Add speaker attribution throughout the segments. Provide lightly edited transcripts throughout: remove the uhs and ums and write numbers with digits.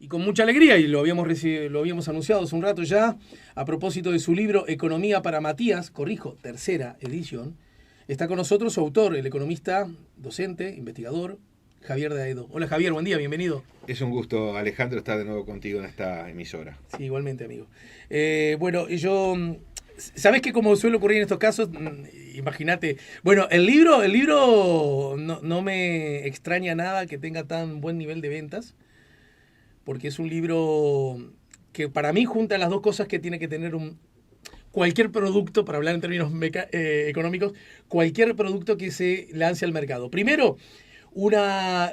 Speaker 1: Y con mucha alegría, y lo habíamos anunciado hace un rato ya, a propósito de su libro Economía para Matías, corrijo, tercera edición, está con nosotros su autor, el economista, docente, investigador, Javier de Aedo. Hola Javier, buen día, bienvenido.
Speaker 2: Es un gusto, Alejandro, estar de nuevo contigo en esta emisora.
Speaker 1: Sí, igualmente, amigo. Bueno, yo... ¿Sabés que como suele ocurrir en estos casos? Imagínate. Bueno, el libro no me extraña nada que tenga tan buen nivel de ventas, porque es un libro que para mí junta las dos cosas que tiene que tener cualquier producto, para hablar en términos económicos, cualquier producto que se lance al mercado. Primero, una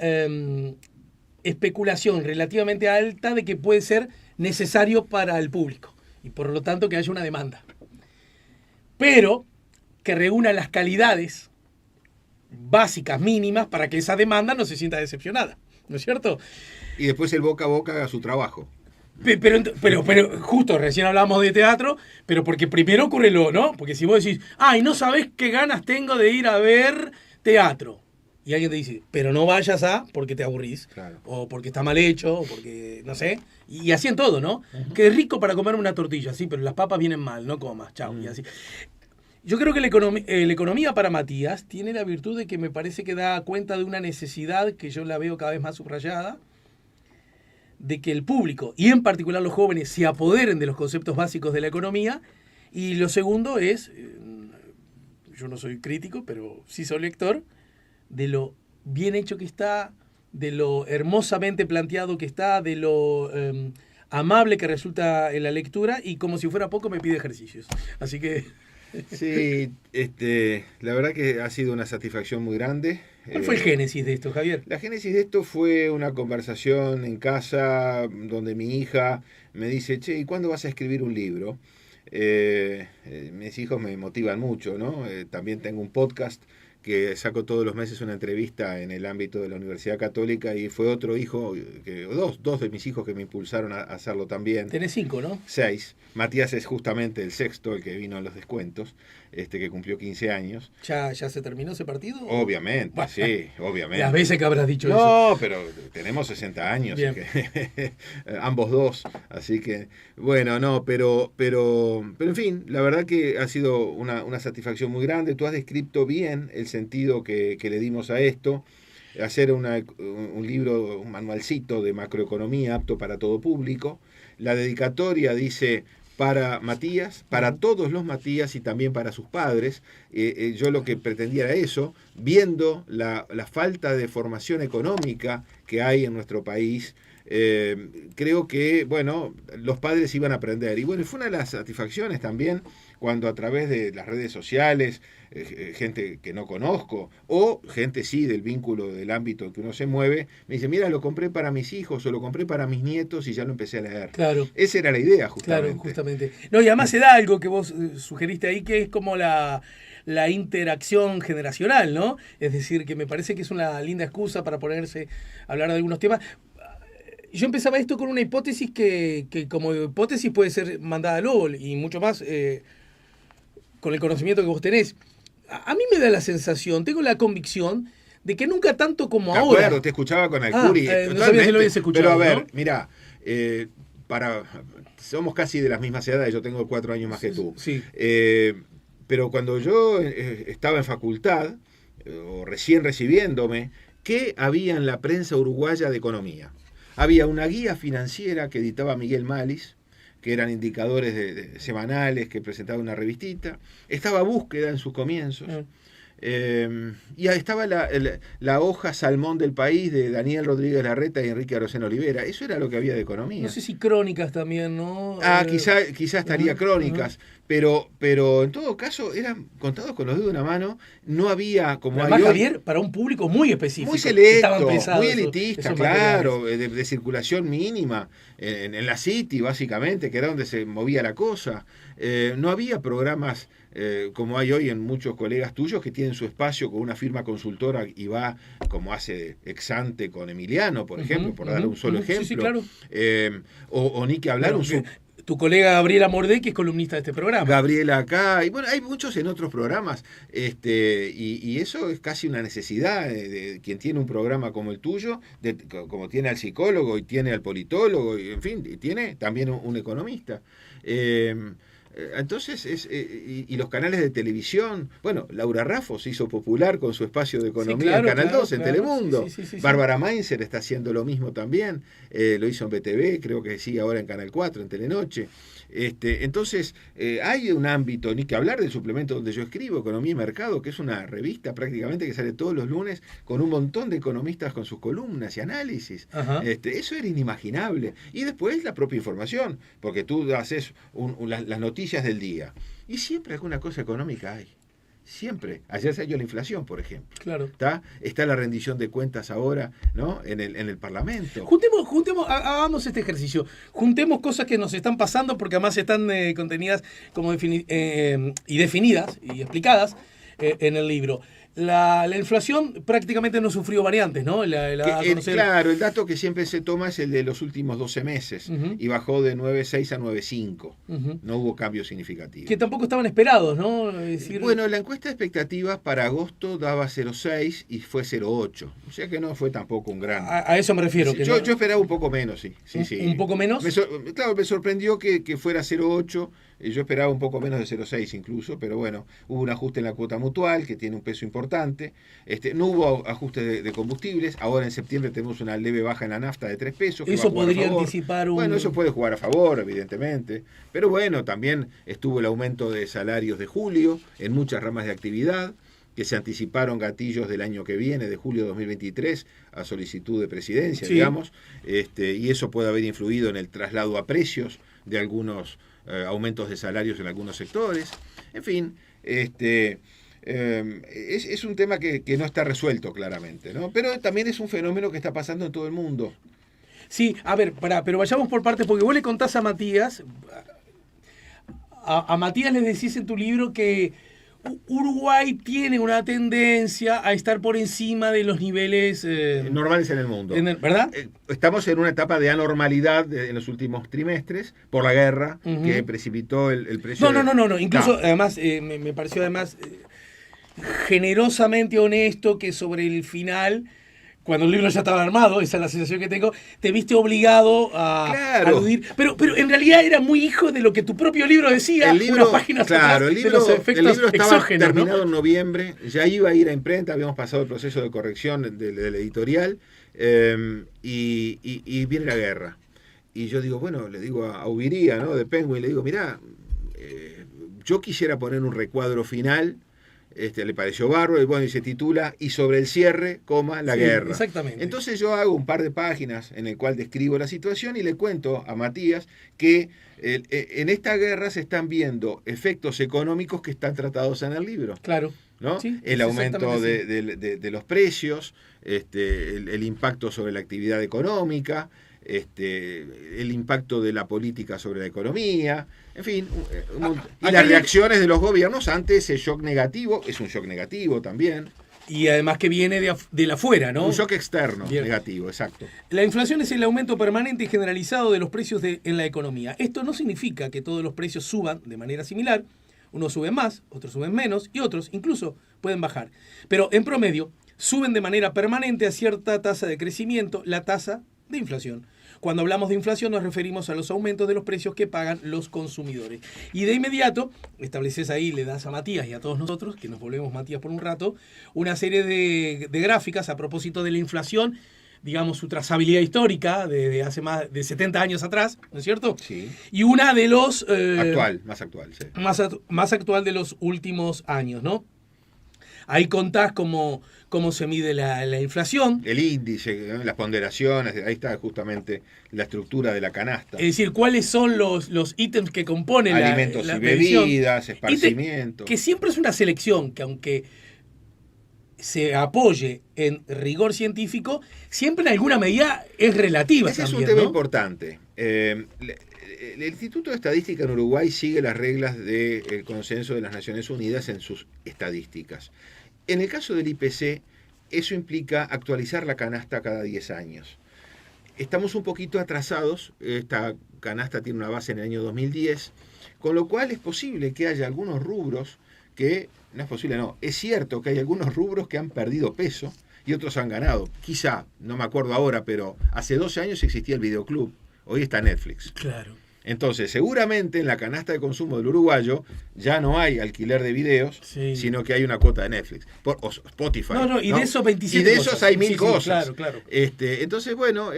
Speaker 1: especulación relativamente alta de que puede ser necesario para el público y por lo tanto que haya una demanda. Pero que reúna las calidades básicas, mínimas, para que esa demanda no se sienta decepcionada, ¿no es cierto?
Speaker 2: Y después el boca a boca haga su trabajo.
Speaker 1: Pero justo, recién hablábamos de teatro, pero porque primero ocurre ¿no? Porque si vos decís, y no sabés qué ganas tengo de ir a ver teatro. Y alguien te dice, pero no vayas porque te aburrís,
Speaker 2: claro,
Speaker 1: o porque está mal hecho, o porque, no sé, y así en todo, ¿no? Uh-huh. Que es rico para comerme una tortilla, sí, pero las papas vienen mal, no comas, chau, y así. Yo creo que la economía para Matías tiene la virtud de que me parece que da cuenta de una necesidad que yo la veo cada vez más subrayada, de que el público, y en particular los jóvenes, se apoderen de los conceptos básicos de la economía, y lo segundo es, yo no soy crítico, pero sí soy lector, de lo bien hecho que está, de lo hermosamente planteado que está, de lo amable que resulta en la lectura, y como si fuera poco me pide ejercicios. Así que...
Speaker 2: Sí, la verdad que ha sido una satisfacción muy grande.
Speaker 1: ¿Cuál fue el génesis de esto, Javier?
Speaker 2: La génesis de esto fue una conversación en casa donde mi hija me dice, che, ¿y cuándo vas a escribir un libro? Mis hijos me motivan mucho, ¿no? También tengo un podcast que saco todos los meses una entrevista en el ámbito de la Universidad Católica y fue otro hijo, dos de mis hijos que me impulsaron a hacerlo también.
Speaker 1: Tenés 5, ¿no?
Speaker 2: 6. Matías es justamente el sexto, el que vino en los descuentos, que cumplió 15 años.
Speaker 1: ¿Ya se terminó ese partido?
Speaker 2: Obviamente, bueno, sí, obviamente.
Speaker 1: Las veces que habrás dicho eso.
Speaker 2: No, pero tenemos 60 años, ambos dos, así que, bueno, no, pero en fin, la verdad que ha sido una satisfacción muy grande. Tú has descrito bien el sentido que le dimos a esto, hacer un libro, un manualcito de macroeconomía apto para todo público. La dedicatoria dice para Matías, para todos los Matías y también para sus padres. Yo lo que pretendía era eso, viendo la falta de formación económica que hay en nuestro país. Creo que, bueno, los padres iban a aprender. Y bueno, fue una de las satisfacciones también cuando a través de las redes sociales, gente que no conozco, o gente sí del vínculo del ámbito en que uno se mueve, me dice, mira, lo compré para mis hijos o lo compré para mis nietos y ya lo empecé a leer.
Speaker 1: Claro.
Speaker 2: Esa era la idea, justamente.
Speaker 1: Claro, justamente. No, y además se da algo que vos sugeriste ahí, que es como la interacción generacional, ¿no? Es decir, que me parece que es una linda excusa para ponerse a hablar de algunos temas. Yo empezaba esto con una hipótesis que como hipótesis puede ser mandada al LOL y mucho más con el conocimiento que vos tenés. A mí me da la sensación, tengo la convicción de que nunca tanto como ahora.
Speaker 2: De acuerdo, te escuchaba con Alcuri.
Speaker 1: No sabía si lo habías escuchado.
Speaker 2: Pero a ver,
Speaker 1: ¿no?
Speaker 2: Mira, somos casi de las mismas edades, yo tengo 4 años más que tú.
Speaker 1: Sí.
Speaker 2: Pero cuando yo estaba en facultad, o recién recibiéndome, ¿qué había en la prensa uruguaya de economía? Había una guía financiera que editaba Miguel Malis, que eran indicadores semanales que presentaba una revistita. Estaba Búsqueda en sus comienzos. Y ahí estaba la hoja Salmón del País de Daniel Rodríguez Larreta y Enrique Arocena Olivera. Eso era lo que había de economía.
Speaker 1: No sé si Crónicas también, ¿no?
Speaker 2: Quizá estaría Crónicas, pero en todo caso eran contados con los dedos de una mano. No había como
Speaker 1: además,
Speaker 2: hay hoy,
Speaker 1: Javier, para un público muy específico.
Speaker 2: muy selecto, muy
Speaker 1: esos,
Speaker 2: elitista, claro, de circulación mínima, en la City básicamente, que era donde se movía la cosa. No había programas como hay hoy en muchos colegas tuyos que tienen su espacio con una firma consultora y va como hace Exante con Emiliano, por ejemplo, por dar un solo ejemplo.
Speaker 1: Sí, claro.
Speaker 2: O ni que hablar
Speaker 1: tu colega Gabriela Mordé, que es columnista de este programa.
Speaker 2: Gabriela acá, y bueno, hay muchos en otros programas, y eso es casi una necesidad de quien tiene un programa como el tuyo, como tiene al psicólogo y tiene al politólogo, y en fin, y tiene también un economista. Entonces, y los canales de televisión, bueno, Laura Raffo se hizo popular con su espacio de economía en Canal 2, en Telemundo.
Speaker 1: Sí.
Speaker 2: Bárbara Mainzer está haciendo lo mismo también, lo hizo en BTV, creo que sigue ahora en Canal 4, en Telenoche. Entonces, hay un ámbito, ni que hablar del suplemento donde yo escribo, Economía y Mercado, que es una revista prácticamente que sale todos los lunes con un montón de economistas con sus columnas y análisis. Eso era inimaginable. Y después la propia información, porque tú haces las noticias del día y siempre alguna cosa económica hay. Siempre. Ayer salió la inflación, por ejemplo.
Speaker 1: Claro.
Speaker 2: Está la rendición de cuentas ahora, ¿no? En el Parlamento.
Speaker 1: Juntemos, hagamos este ejercicio. Juntemos cosas que nos están pasando, porque además están contenidas como y definidas y explicadas en el libro. La inflación prácticamente no sufrió variantes, ¿no?
Speaker 2: Claro, el dato que siempre se toma es el de los últimos 12 meses, y bajó de 9,6 a 9,5. No hubo cambios significativos.
Speaker 1: Que tampoco estaban esperados, ¿no?
Speaker 2: Bueno, la encuesta de expectativas para agosto daba 0,6 y fue 0,8. O sea que no fue tampoco un gran...
Speaker 1: A eso me refiero.
Speaker 2: Yo esperaba un poco menos, sí.
Speaker 1: ¿Un poco menos?
Speaker 2: Claro, me sorprendió que fuera 0,8. Yo esperaba un poco menos de 0,6 incluso, pero bueno, hubo un ajuste en la cuota mutual que tiene un peso importante. No hubo ajustes de combustibles. Ahora en septiembre tenemos una leve baja en la nafta de 3 pesos.
Speaker 1: Eso podría anticipar un...
Speaker 2: Bueno, eso puede jugar a favor, evidentemente. Pero bueno, también estuvo el aumento de salarios de julio en muchas ramas de actividad, que se anticiparon gatillos del año que viene, de julio de 2023, a solicitud de presidencia, digamos. Y eso puede haber influido en el traslado a precios de algunos aumentos de salarios en algunos sectores. En fin, es un tema que no está resuelto claramente, ¿no? Pero también es un fenómeno que está pasando en todo el mundo.
Speaker 1: Sí, a ver, pero vayamos por partes, porque vos le contás a Matías, a Matías le decís en tu libro que Uruguay tiene una tendencia a estar por encima de los niveles
Speaker 2: normales en el mundo.
Speaker 1: ¿Verdad?
Speaker 2: Estamos en una etapa de anormalidad en los últimos trimestres por la guerra que precipitó el precio.
Speaker 1: No. Incluso, además, me pareció generosamente honesto que sobre el final, cuando el libro ya estaba armado, esa es la sensación que tengo, te viste obligado a aludir. Pero en realidad era muy hijo de lo que tu propio libro decía.
Speaker 2: El libro,
Speaker 1: unas páginas atrás,
Speaker 2: el libro estaba terminado en noviembre, ya iba a ir a imprenta, habíamos pasado el proceso de corrección del editorial, y viene la guerra. Y yo digo, bueno, le digo a Ubiría, ¿no?, de Penguin, le digo, mirá, yo quisiera poner un recuadro final. Le pareció bárbaro, y bueno, y se titula "Y sobre el cierre, la guerra".
Speaker 1: Exactamente.
Speaker 2: Entonces yo hago un par de páginas en el cual describo la situación y le cuento a Matías que en esta guerra se están viendo efectos económicos que están tratados en el libro.
Speaker 1: Claro.
Speaker 2: ¿No? Sí, el aumento de los precios, el impacto sobre la actividad económica, el impacto de la política sobre la economía, en fin, y las reacciones de los gobiernos ante ese shock negativo. Es un shock negativo también.
Speaker 1: Y además que viene de la afuera, ¿no?
Speaker 2: Un shock externo, negativo, exacto.
Speaker 1: La inflación es el aumento permanente y generalizado de los precios en la economía. Esto no significa que todos los precios suban de manera similar. Unos suben más, otros suben menos y otros incluso pueden bajar. Pero en promedio suben de manera permanente a cierta tasa de crecimiento, la tasa de inflación. Cuando hablamos de inflación nos referimos a los aumentos de los precios que pagan los consumidores. Y de inmediato estableces ahí, le das a Matías y a todos nosotros, que nos volvemos Matías por un rato, una serie de gráficas a propósito de la inflación, digamos su trazabilidad histórica de hace más de 70 años atrás, ¿no es cierto?
Speaker 2: Sí.
Speaker 1: Y una de los...
Speaker 2: más actual, sí.
Speaker 1: Más actual de los últimos años, ¿no? Ahí contás cómo se mide la inflación.
Speaker 2: El índice, las ponderaciones, ahí está justamente la estructura de la canasta.
Speaker 1: Es decir, cuáles son los ítems que componen
Speaker 2: alimentos
Speaker 1: la
Speaker 2: y bebidas, esparcimiento.
Speaker 1: Que siempre es una selección que, aunque se apoye en rigor científico, siempre en alguna medida es relativa.
Speaker 2: Ese
Speaker 1: también,
Speaker 2: es un tema
Speaker 1: ¿no?
Speaker 2: importante. El Instituto de Estadística en Uruguay sigue las reglas del consenso de las Naciones Unidas en sus estadísticas. En el caso del IPC, eso implica actualizar la canasta cada 10 años. Estamos un poquito atrasados, está canasta tiene una base en el año 2010, con lo cual es posible que haya algunos rubros que, no es posible, no, es cierto que hay algunos rubros que han perdido peso y otros han ganado. Quizá, no me acuerdo ahora, pero hace 12 años existía el videoclub, hoy está Netflix.
Speaker 1: Claro.
Speaker 2: Entonces, seguramente en la canasta de consumo del uruguayo ya no hay alquiler de videos,
Speaker 1: sí,
Speaker 2: sino que hay una cuota de Netflix, o Spotify.
Speaker 1: Y de esos 27
Speaker 2: y de esos hay 1000 cosas.
Speaker 1: Sí, claro.
Speaker 2: Entonces, bueno,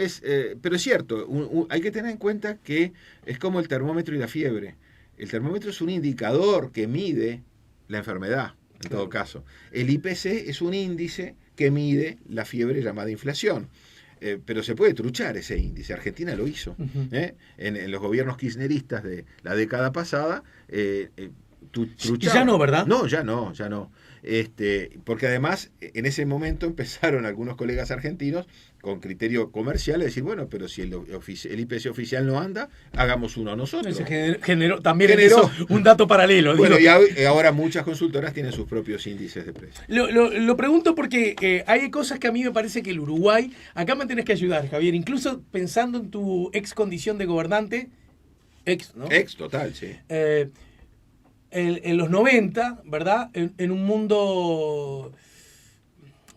Speaker 2: pero es cierto, hay que tener en cuenta que es como el termómetro y la fiebre. El termómetro es un indicador que mide la enfermedad, en todo caso. El IPC es un índice que mide la fiebre llamada inflación. Pero se puede truchar ese índice. Argentina lo hizo.
Speaker 1: Uh-huh.
Speaker 2: En los gobiernos kirchneristas de la década pasada, truchaban.
Speaker 1: Y ya no, ¿verdad?
Speaker 2: No, ya no. Porque además, en ese momento empezaron algunos colegas argentinos con criterio comercial a decir, bueno, pero si el IPC oficial no anda, hagamos uno nosotros.
Speaker 1: También generó un dato paralelo.
Speaker 2: Bueno, y ahora muchas consultoras tienen sus propios índices de precios.
Speaker 1: Lo pregunto porque hay cosas que a mí me parece que el Uruguay, acá me tenés que ayudar, Javier, incluso pensando en tu ex condición de gobernante, ¿no?
Speaker 2: Ex, total, sí.
Speaker 1: En los 90, ¿verdad? En un mundo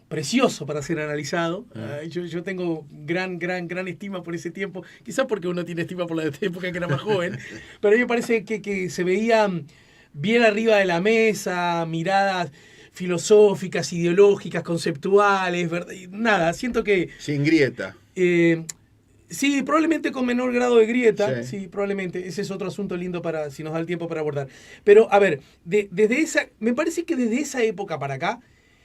Speaker 1: precioso para ser analizado. Yo tengo gran estima por ese tiempo, quizás porque uno tiene estima por la época que era más joven, pero a mí me parece que se veían bien arriba de la mesa, miradas filosóficas, ideológicas, conceptuales, ¿verdad? Nada, siento que...
Speaker 2: Sin grieta.
Speaker 1: Sí, probablemente con menor grado de grieta, sí, probablemente. Ese es otro asunto lindo para, si nos da el tiempo para abordar. Pero, a ver, me parece que desde esa época para acá,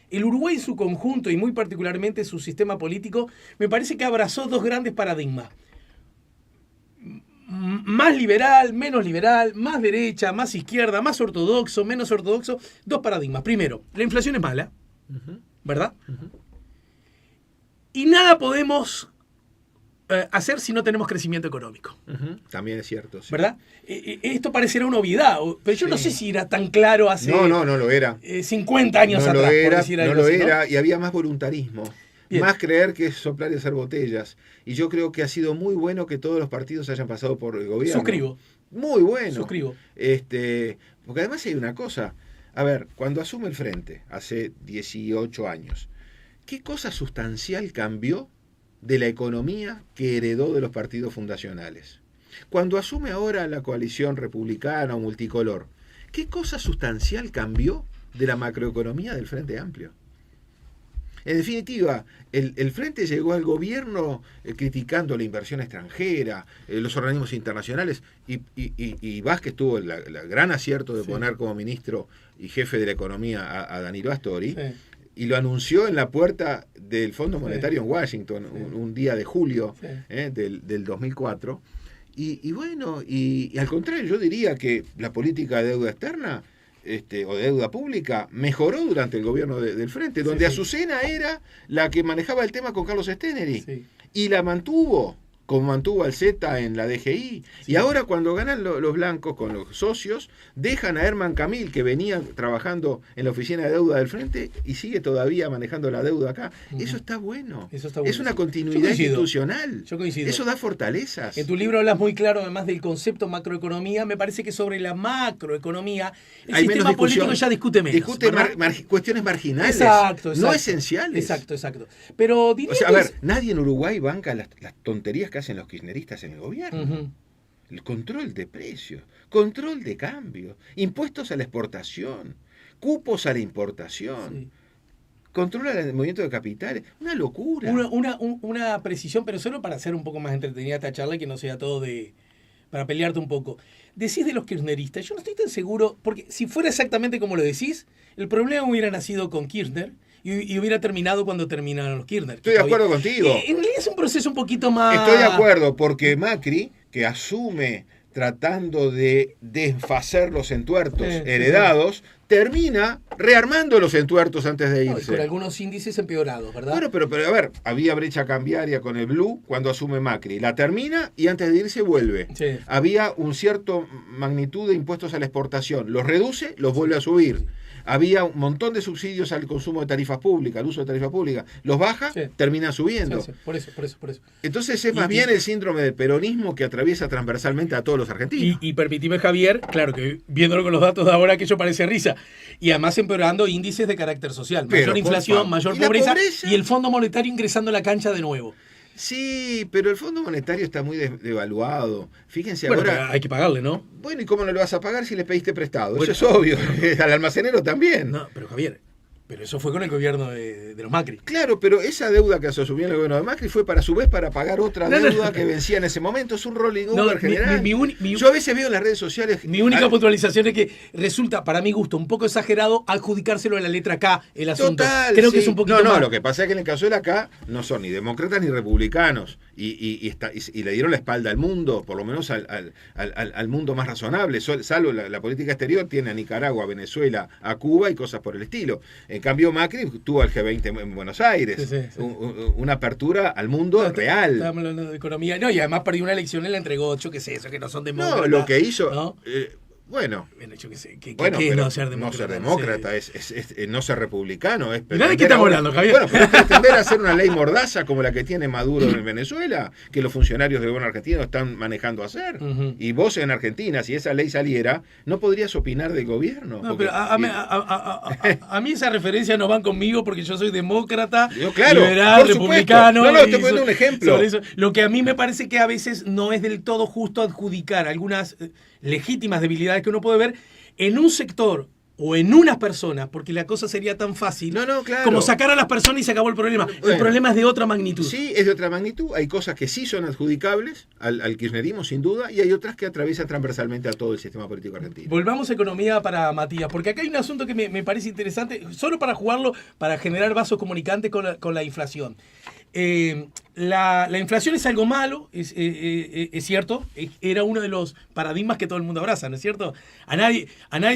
Speaker 1: el Uruguay en su conjunto y muy particularmente su sistema político, me parece que abrazó dos grandes paradigmas. Más liberal, menos liberal, más derecha, más izquierda, más ortodoxo, menos ortodoxo. Dos paradigmas. Primero, la inflación es mala, ¿verdad? Y nada podemos hacer si no tenemos crecimiento económico.
Speaker 2: También es cierto. Sí.
Speaker 1: ¿Verdad? Esto parecerá una obviedad, pero yo no sé si era tan claro hace...
Speaker 2: No lo era.
Speaker 1: 50 años atrás, por decir algo así, ¿no?
Speaker 2: Y había más voluntarismo. Bien. Más creer que es soplar y hacer botellas. Y yo creo que ha sido muy bueno que todos los partidos hayan pasado por el gobierno.
Speaker 1: Suscribo.
Speaker 2: Muy bueno.
Speaker 1: Suscribo.
Speaker 2: Porque además hay una cosa. A ver, cuando asume el Frente, hace 18 años, ¿qué cosa sustancial cambió de la economía que heredó de los partidos fundacionales? Cuando asume ahora la coalición republicana o multicolor, ¿qué cosa sustancial cambió de la macroeconomía del Frente Amplio? En definitiva, el Frente llegó al gobierno criticando la inversión extranjera, los organismos internacionales, y Vázquez tuvo el gran acierto de poner como ministro y jefe de la economía a Danilo Astori, y lo anunció en la puerta del Fondo Monetario en Washington, un día de julio del 2004. Y bueno, y al contrario, yo diría que la política de deuda externa o de deuda pública mejoró durante el gobierno del Frente, donde Azucena era la que manejaba el tema con Carlos Steneri, y la mantuvo, como mantuvo al Z en la DGI. Y ahora cuando ganan los blancos con los socios, dejan a Herman Camil, que venía trabajando en la oficina de deuda del Frente y sigue todavía manejando la deuda acá. Eso está bueno. Es una continuidad institucional.
Speaker 1: Yo coincido.
Speaker 2: Eso da fortalezas.
Speaker 1: En tu libro hablas muy claro, además del concepto macroeconomía. Me parece que sobre la macroeconomía el sistema político ya discute menos.
Speaker 2: Discute cuestiones marginales,
Speaker 1: exacto.
Speaker 2: No esenciales.
Speaker 1: Exacto. Pero diría
Speaker 2: a ver, nadie en Uruguay banca las tonterías que hacen los kirchneristas en el gobierno. El control de precios, control de cambio, impuestos a la exportación, cupos a la importación, control al movimiento de capitales, una locura.
Speaker 1: Una precisión, pero solo para hacer un poco más entretenida esta charla y que no sea todo para pelearte un poco. Decís de los kirchneristas, yo no estoy tan seguro, porque si fuera exactamente como lo decís, el problema hubiera nacido con Kirchner, y hubiera terminado cuando terminaron los Kirchner.
Speaker 2: Estoy de acuerdo contigo.
Speaker 1: En realidad es un proceso un poquito más...
Speaker 2: Estoy de acuerdo, porque Macri, que asume tratando de desfacer los entuertos heredados, termina rearmando los entuertos antes de irse.
Speaker 1: Con algunos índices empeorados, ¿verdad?
Speaker 2: Bueno, pero a ver, había brecha cambiaria con el blue cuando asume Macri. La termina y antes de irse vuelve. Había un cierto magnitud de impuestos a la exportación. Los reduce, los vuelve a subir. había un montón de subsidios al consumo de tarifas públicas, al uso de tarifas públicas. Los baja, termina subiendo.
Speaker 1: Sí. Por eso.
Speaker 2: Entonces es más bien el síndrome del peronismo que atraviesa transversalmente a todos los argentinos.
Speaker 1: Y permitime, Javier, claro que viéndolo con los datos de ahora, aquello parece risa. Y además empeorando índices de carácter social. Mayor inflación, mayor pobreza y el Fondo Monetario ingresando a la cancha de nuevo.
Speaker 2: Sí, pero el Fondo Monetario está muy devaluado. Fíjense ahora.
Speaker 1: Hay que pagarle, ¿no?
Speaker 2: Bueno, ¿y cómo no lo vas a pagar si le pediste prestado? Bueno, eso es obvio. Al almacenero también.
Speaker 1: No, pero Javier, pero eso fue con el gobierno de los Macri.
Speaker 2: Claro, pero esa deuda que asumió el gobierno de Macri fue para, a su vez, para pagar otra deuda que vencía en ese momento. Es un rolling over general. Yo a veces veo en las redes sociales...
Speaker 1: Mi única puntualización es que resulta, para mi gusto, un poco exagerado adjudicárselo a la letra K el asunto.
Speaker 2: Total,
Speaker 1: creo que es un poquito más.
Speaker 2: Lo que pasa es que en el caso de la K no son ni demócratas ni republicanos. Y le dieron la espalda al mundo, por lo menos al mundo más razonable. Salvo la política exterior, tiene a Nicaragua, a Venezuela, a Cuba y cosas por el estilo. En cambio, Macri tuvo al G20 en Buenos Aires. Sí. Una apertura al mundo real.
Speaker 1: Estamos hablando de economía. No, y además perdió una elección y la entregó, yo qué sé, eso, que no son demócratas.
Speaker 2: No, lo que hizo...
Speaker 1: ¿no?
Speaker 2: Bueno,
Speaker 1: yo qué sé, ¿qué
Speaker 2: es
Speaker 1: no ser demócrata?
Speaker 2: No ser demócrata, es no ser republicano. Es
Speaker 1: ¿de qué estamos hablando, Javier?
Speaker 2: Bueno, pero es pretender hacer una ley mordaza como la que tiene Maduro en Venezuela, que los funcionarios del gobierno argentino están manejando hacer. Y vos en Argentina, si esa ley saliera, no podrías opinar del gobierno.
Speaker 1: No, pero a mí esa referencia no van conmigo porque yo soy demócrata,
Speaker 2: claro,
Speaker 1: liberal, republicano.
Speaker 2: No, te pongo un ejemplo.
Speaker 1: Eso. Lo que a mí me parece que a veces no es del todo justo adjudicar algunas legítimas debilidades que uno puede ver en un sector o en unas personas, porque la cosa sería tan fácil
Speaker 2: claro,
Speaker 1: como sacar a las personas y se acabó el problema. El problema es de otra magnitud.
Speaker 2: Sí, es de otra magnitud. Hay cosas que sí son adjudicables al kirchnerismo, sin duda, y hay otras que atraviesan transversalmente a todo el sistema político argentino.
Speaker 1: Volvamos a economía para Matías, porque acá hay un asunto que me parece interesante, solo para jugarlo, para generar vasos comunicantes con la inflación. La inflación es algo malo, es cierto, era uno de los paradigmas que todo el mundo abraza, ¿no es cierto? A nadie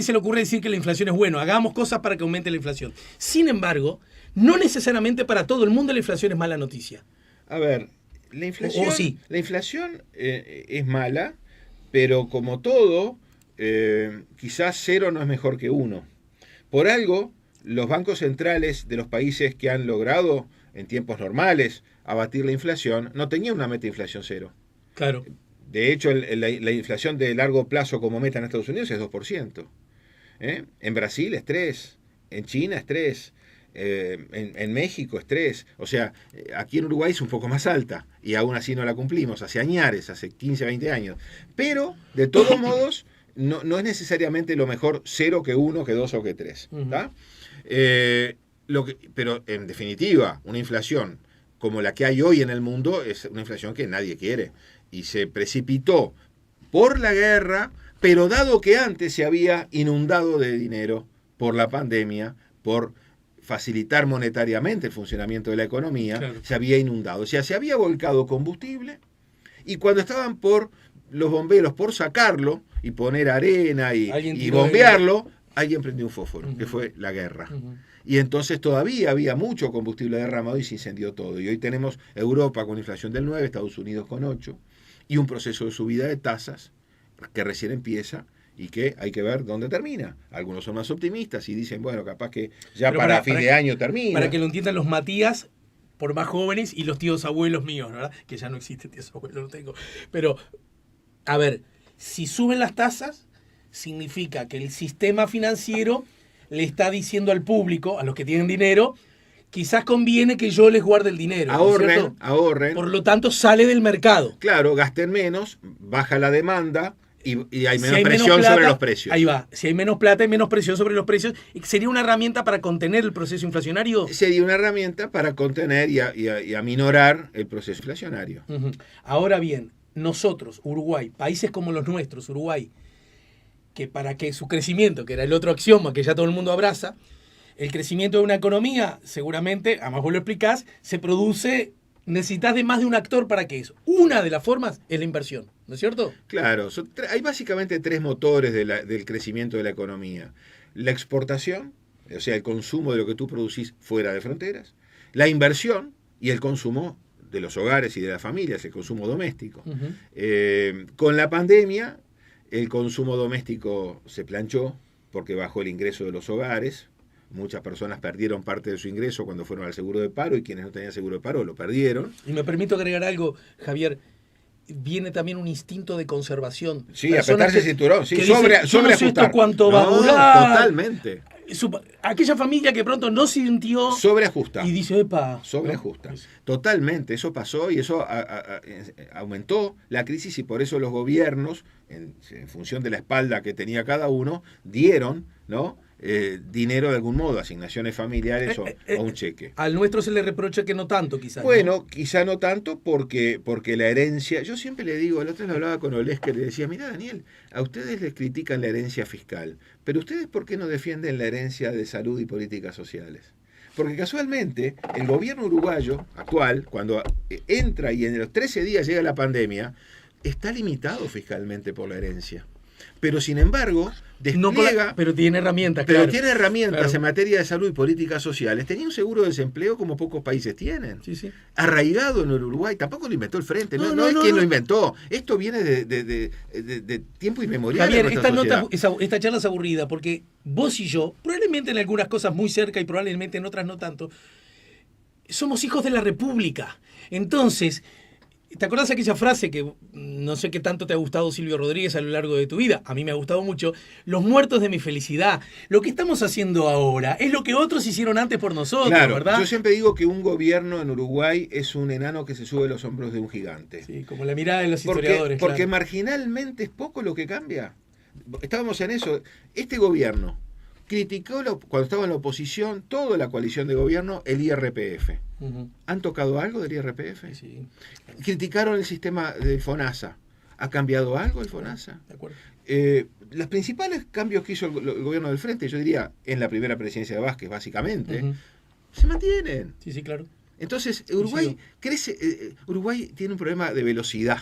Speaker 1: se le ocurre decir que la inflación es bueno, hagamos cosas para que aumente la inflación. Sin embargo, no necesariamente para todo el mundo la inflación es mala noticia.
Speaker 2: A ver, la inflación,
Speaker 1: sí.
Speaker 2: La inflación es mala, pero como todo, quizás 0 no es mejor que 1. Por algo, los bancos centrales de los países que han logrado en tiempos normales abatir la inflación, no tenía una meta de inflación 0.
Speaker 1: Claro.
Speaker 2: De hecho, la inflación de largo plazo como meta en Estados Unidos es 2%. En Brasil es 3%, en China es 3%, en México es 3%. O sea, aquí en Uruguay es un poco más alta y aún así no la cumplimos, hace añares, hace 15, 20 años. Pero, de todos modos, no es necesariamente lo mejor 0 que 1, que 2 o que 3. ¿Tá? Pero en definitiva, una inflación como la que hay hoy en el mundo es una inflación que nadie quiere y se precipitó por la guerra, pero dado que antes se había inundado de dinero por la pandemia, por facilitar monetariamente el funcionamiento de la economía, claro, se había inundado, o sea, se había volcado combustible y cuando estaban los bomberos por sacarlo y poner arena y bombearlo, alguien prendió un fósforo, que fue la guerra. Y entonces todavía había mucho combustible derramado y se incendió todo. Y hoy tenemos Europa con inflación del 9, Estados Unidos con 8, y un proceso de subida de tasas que recién empieza y que hay que ver dónde termina. Algunos son más optimistas y dicen, bueno, capaz que ya para fin de año termina.
Speaker 1: Para que lo entiendan los Matías, por más jóvenes, y los tíos abuelos míos, ¿verdad? Que ya no existen tíos abuelos, no tengo. Pero, a ver, si suben las tasas, significa que el sistema financiero le está diciendo al público, a los que tienen dinero, quizás conviene que yo les guarde el dinero.
Speaker 2: Ahorren.
Speaker 1: Por lo tanto, sale del mercado.
Speaker 2: Claro, gasten menos, baja la demanda y hay menos presión sobre los precios.
Speaker 1: Ahí va. Si hay menos plata, hay menos presión sobre los precios. ¿Sería una herramienta para contener el proceso inflacionario?
Speaker 2: Sería una herramienta para contener y aminorar el proceso inflacionario.
Speaker 1: Ahora bien, nosotros, Uruguay, países como los nuestros, Uruguay, que para que su crecimiento, que era el otro axioma que ya todo el mundo abraza, el crecimiento de una economía, seguramente, además vos lo explicás, se produce, necesitas de más de un actor para que eso. Una de las formas es la inversión, ¿no es cierto?
Speaker 2: Claro, hay básicamente 3 motores del crecimiento de la economía. La exportación, o sea, el consumo de lo que tú producís fuera de fronteras, la inversión y el consumo de los hogares y de las familias, el consumo doméstico. Con la pandemia, el consumo doméstico se planchó porque bajó el ingreso de los hogares. Muchas personas perdieron parte de su ingreso cuando fueron al seguro de paro y quienes no tenían seguro de paro lo perdieron.
Speaker 1: Y me permito agregar algo, Javier. Viene también un instinto de conservación.
Speaker 2: Sí, apretarse el cinturón. Sí,
Speaker 1: esto cuánto va a durar.
Speaker 2: Totalmente.
Speaker 1: Aquella familia que pronto no sintió...
Speaker 2: Sobreajusta.
Speaker 1: Y dice, epa.
Speaker 2: Sobreajusta.
Speaker 1: ¿No?
Speaker 2: Totalmente. Eso pasó y eso aumentó la crisis y por eso los gobiernos, en función de la espalda que tenía cada uno, dieron, ¿no? Dinero de algún modo, asignaciones familiares o un cheque.
Speaker 1: Al nuestro se le reprocha que no tanto, quizás.
Speaker 2: Bueno,
Speaker 1: ¿no?
Speaker 2: quizá no tanto porque la herencia, yo siempre le digo, el otro día hablaba con Olés que le decía, mira Daniel, a ustedes les critican la herencia fiscal, pero ustedes ¿por qué no defienden la herencia de salud y políticas sociales? Porque casualmente el gobierno uruguayo actual, cuando entra y en los 13 días llega la pandemia, está limitado fiscalmente por la herencia. Pero sin embargo, despliega...
Speaker 1: pero tiene herramientas,
Speaker 2: Pero tiene herramientas en materia de salud y políticas sociales. Tenía un seguro de desempleo como pocos países tienen.
Speaker 1: Sí, sí.
Speaker 2: Arraigado en el Uruguay. Tampoco lo inventó el Frente. No es quien lo inventó. Esto viene de tiempo inmemorial.
Speaker 1: Javier, esta charla es aburrida porque vos y yo, probablemente en algunas cosas muy cerca y probablemente en otras no tanto, somos hijos de la República. Entonces... ¿Te acordás de aquella frase que no sé qué tanto te ha gustado, Silvio Rodríguez, a lo largo de tu vida? A mí me ha gustado mucho. Los muertos de mi felicidad. Lo que estamos haciendo ahora es lo que otros hicieron antes por nosotros,
Speaker 2: claro,
Speaker 1: ¿verdad?
Speaker 2: Yo siempre digo que un gobierno en Uruguay es un enano que se sube a los hombros de un gigante.
Speaker 1: Sí, como la mirada de los historiadores.
Speaker 2: Porque
Speaker 1: claro.
Speaker 2: Marginalmente es poco lo que cambia. Estábamos en eso. Este gobierno criticó, cuando estaba en la oposición, toda la coalición de gobierno, el IRPF. Uh-huh. ¿Han tocado algo del IRPF?
Speaker 1: Sí.
Speaker 2: Criticaron el sistema del FONASA. ¿Ha cambiado algo el FONASA?
Speaker 1: De acuerdo.
Speaker 2: Los principales cambios que hizo el gobierno del Frente, yo diría, en la primera presidencia de Vázquez, básicamente, uh-huh, se mantienen.
Speaker 1: Sí, sí, claro.
Speaker 2: Entonces, Uruguay crece. Uruguay tiene un problema de velocidad.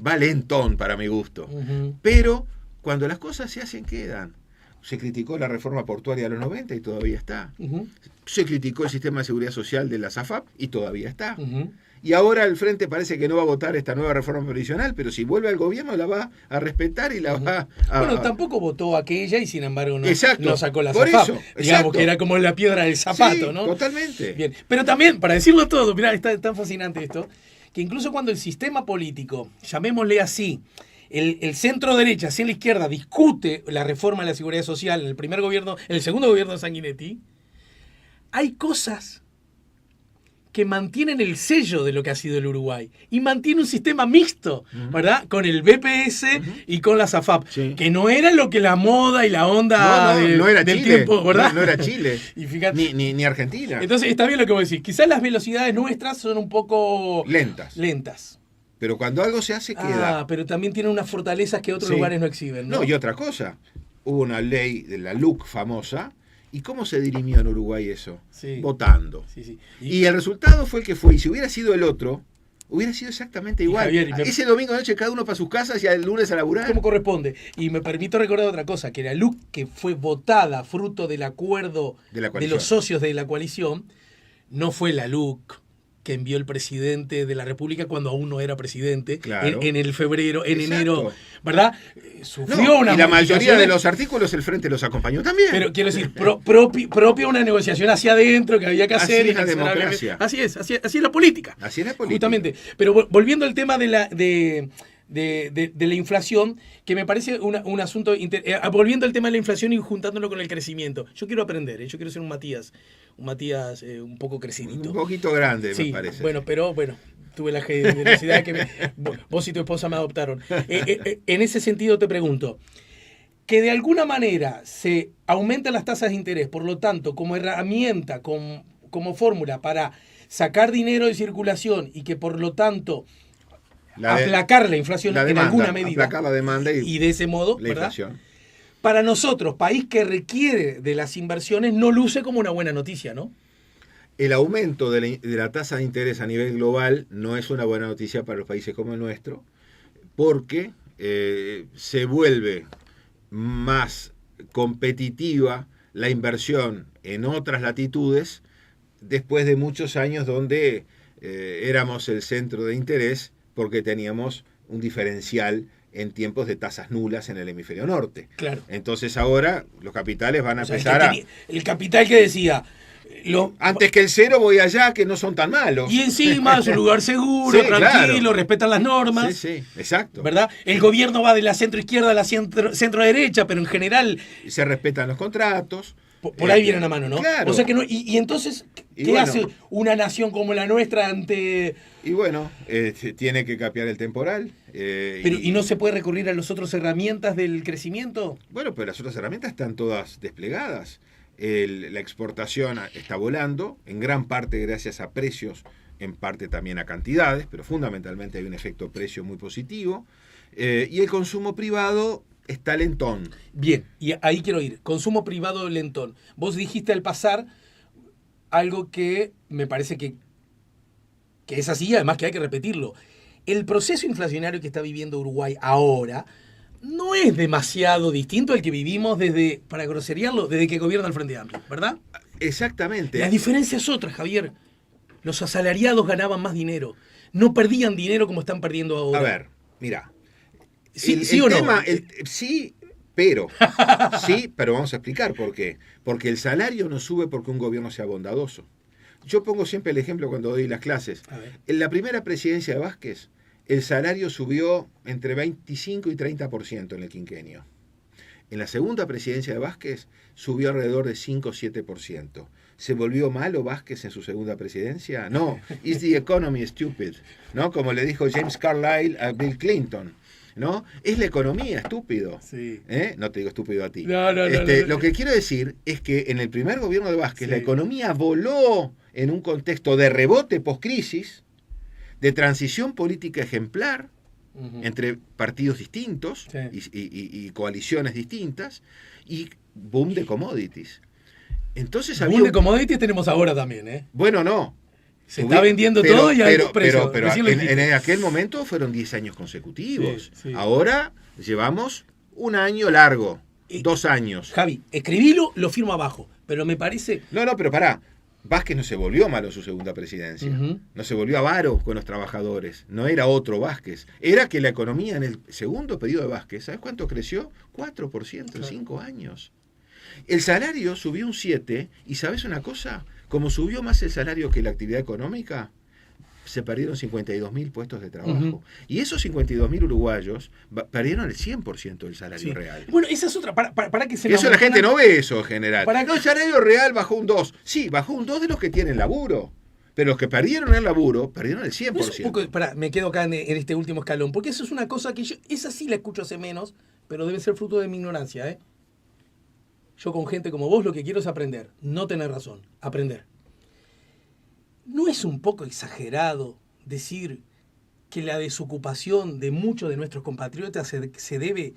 Speaker 2: Va lentón para mi gusto. Uh-huh. Pero cuando las cosas se hacen, quedan. Se criticó la reforma portuaria de los 90 y todavía está. Uh-huh. Se criticó el sistema de seguridad social de la SAFAP y todavía está. Uh-huh. Y ahora el Frente parece que no va a votar esta nueva reforma provisional, pero si vuelve al gobierno la va a respetar y la uh-huh, va a...
Speaker 1: Bueno, tampoco votó aquella y sin embargo no sacó la
Speaker 2: SAFAP.
Speaker 1: Eso, digamos que era como la piedra del zapato,
Speaker 2: sí,
Speaker 1: ¿no?
Speaker 2: Totalmente.
Speaker 1: Bien. Pero también, para decirlo todo, mirá, está tan fascinante esto, que incluso cuando el sistema político, llamémosle así, el centro derecha, hacia la izquierda, discute la reforma de la seguridad social en el segundo gobierno de Sanguinetti, hay cosas que mantienen el sello de lo que ha sido el Uruguay y mantiene un sistema mixto, uh-huh, ¿verdad? Con el BPS uh-huh, y con la SAFAP, sí, que no era lo que la moda y la onda
Speaker 2: no era
Speaker 1: del
Speaker 2: Chile,
Speaker 1: tiempo, ¿verdad?
Speaker 2: No era Chile,
Speaker 1: y fíjate,
Speaker 2: ni Argentina.
Speaker 1: Entonces está bien lo que vos decís, quizás las velocidades nuestras son un poco lentas.
Speaker 2: Pero cuando algo se hace, queda.
Speaker 1: Pero también tiene unas fortalezas que otros lugares no exhiben, ¿no?
Speaker 2: No, y otra cosa. Hubo una ley de la LUC famosa. ¿Y cómo se dirimió en Uruguay eso?
Speaker 1: Sí.
Speaker 2: Votando.
Speaker 1: Sí.
Speaker 2: Y el resultado fue el que fue. Y si hubiera sido el otro, hubiera sido exactamente igual. Javier, ese domingo de noche cada uno para sus casas y el lunes a laburar.
Speaker 1: Como corresponde. Y me permito recordar otra cosa, que la LUC que fue votada fruto del acuerdo de los socios de la coalición, no fue la LUC que envió el presidente de la República cuando aún no era presidente, claro, en enero, ¿verdad? Sufrió una
Speaker 2: y la mayoría de los artículos el Frente los acompañó también.
Speaker 1: Pero quiero decir, propia una negociación hacia adentro que había que hacer.
Speaker 2: Así es la democracia.
Speaker 1: Así es la política.
Speaker 2: Así es la política.
Speaker 1: Justamente. Pero volviendo al tema de la inflación, que me parece un asunto... volviendo al tema de la inflación y juntándolo con el crecimiento. Yo quiero aprender, yo quiero ser un Matías un poco crecidito.
Speaker 2: Un poquito grande,
Speaker 1: sí,
Speaker 2: me parece.
Speaker 1: Bueno, tuve la generosidad que vos y tu esposa me adoptaron. En ese sentido te pregunto, que de alguna manera se aumentan las tasas de interés, por lo tanto, como herramienta, como fórmula para sacar dinero de circulación y que por lo tanto... aplacar la inflación en alguna medida.
Speaker 2: Aplacar la demanda
Speaker 1: y de ese modo,
Speaker 2: la
Speaker 1: ¿verdad?
Speaker 2: Inflación.
Speaker 1: Para nosotros, país que requiere de las inversiones, no luce como una buena noticia, ¿no?
Speaker 2: El aumento de la tasa de interés a nivel global no es una buena noticia para los países como el nuestro, porque se vuelve más competitiva la inversión en otras latitudes después de muchos años donde éramos el centro de interés porque teníamos un diferencial en tiempos de tasas nulas en el hemisferio norte.
Speaker 1: Claro.
Speaker 2: Entonces ahora los capitales van a
Speaker 1: O sea,
Speaker 2: empezar
Speaker 1: el capital que decía...
Speaker 2: antes que el cero voy allá, que no son tan malos.
Speaker 1: Y encima es un lugar seguro,
Speaker 2: Sí,
Speaker 1: tranquilo,
Speaker 2: claro.
Speaker 1: Respetan las normas.
Speaker 2: Sí, exacto.
Speaker 1: ¿Verdad? El gobierno va de la centro izquierda a la centro derecha, pero en general...
Speaker 2: Se respetan los contratos.
Speaker 1: Por ahí vienen a mano, ¿no?
Speaker 2: Claro.
Speaker 1: O sea que no, y entonces, ¿qué hace una nación como la nuestra ante...?
Speaker 2: Y bueno, tiene que capear el temporal.
Speaker 1: ¿Y no se puede recurrir a las otras herramientas del crecimiento?
Speaker 2: Bueno, pero las otras herramientas están todas desplegadas. La exportación está volando, en gran parte gracias a precios, en parte también a cantidades, pero fundamentalmente hay un efecto precio muy positivo. Y el consumo privado está lentón.
Speaker 1: Bien, y ahí quiero ir. Consumo privado lentón. Vos dijiste al pasar algo que me parece que es así, además que hay que repetirlo. El proceso inflacionario que está viviendo Uruguay ahora no es demasiado distinto al que vivimos desde, para groserearlo, desde que gobierna el Frente Amplio, ¿verdad?
Speaker 2: Exactamente.
Speaker 1: La diferencia es otra, Javier. Los asalariados ganaban más dinero. No perdían dinero como están perdiendo ahora.
Speaker 2: A ver, mira.
Speaker 1: ¿Sí o no?
Speaker 2: Sí, pero vamos a explicar por qué. Porque el salario no sube porque un gobierno sea bondadoso. Yo pongo siempre el ejemplo cuando doy las clases. En la primera presidencia de Vázquez, el salario subió entre 25 y 30% en el quinquenio. En la segunda presidencia de Vázquez subió alrededor de 5 o 7%. ¿Se volvió malo Vázquez en su segunda presidencia? No, is the economy stupid, ¿no? Como le dijo James Carlyle a Bill Clinton, ¿no? Es la economía, estúpido.
Speaker 1: Sí.
Speaker 2: No te digo estúpido a ti.
Speaker 1: No.
Speaker 2: Lo que quiero decir es que en el primer gobierno de Vázquez la economía voló en un contexto de rebote post-crisis, de transición política ejemplar, entre partidos distintos y coaliciones distintas, y boom de commodities. Entonces
Speaker 1: boom de commodities tenemos ahora también, ¿eh?
Speaker 2: Bueno, no.
Speaker 1: Se está vendiendo todo y hay precios.
Speaker 2: Pero en aquel momento fueron 10 años consecutivos. Sí. Ahora llevamos un año largo, 2 años.
Speaker 1: Javi, escribilo, lo firmo abajo, pero me parece...
Speaker 2: No, pero pará. Vázquez no se volvió malo en su segunda presidencia. No se volvió avaro con los trabajadores. No era otro Vázquez. Era que la economía en el segundo periodo de Vázquez, ¿sabes cuánto creció? 4% en 5 años. El salario subió un 7%, y ¿sabes una cosa? Como subió más el salario que la actividad económica, se perdieron 52.000 puestos de trabajo. Y esos 52.000 uruguayos perdieron el 100% del salario real.
Speaker 1: Bueno, esa es otra. Para que se
Speaker 2: eso la gente no ve eso en general. No, el salario real bajó un 2%. Sí, bajó un 2% de los que tienen laburo. Pero los que perdieron el laburo, perdieron el 100%.
Speaker 1: Me quedo acá en este último escalón. Porque eso es una cosa que esa sí la escucho hace menos, pero debe ser fruto de mi ignorancia, ¿eh? Yo con gente como vos lo que quiero es aprender. No tener razón. Aprender. ¿No es un poco exagerado decir que la desocupación de muchos de nuestros compatriotas se debe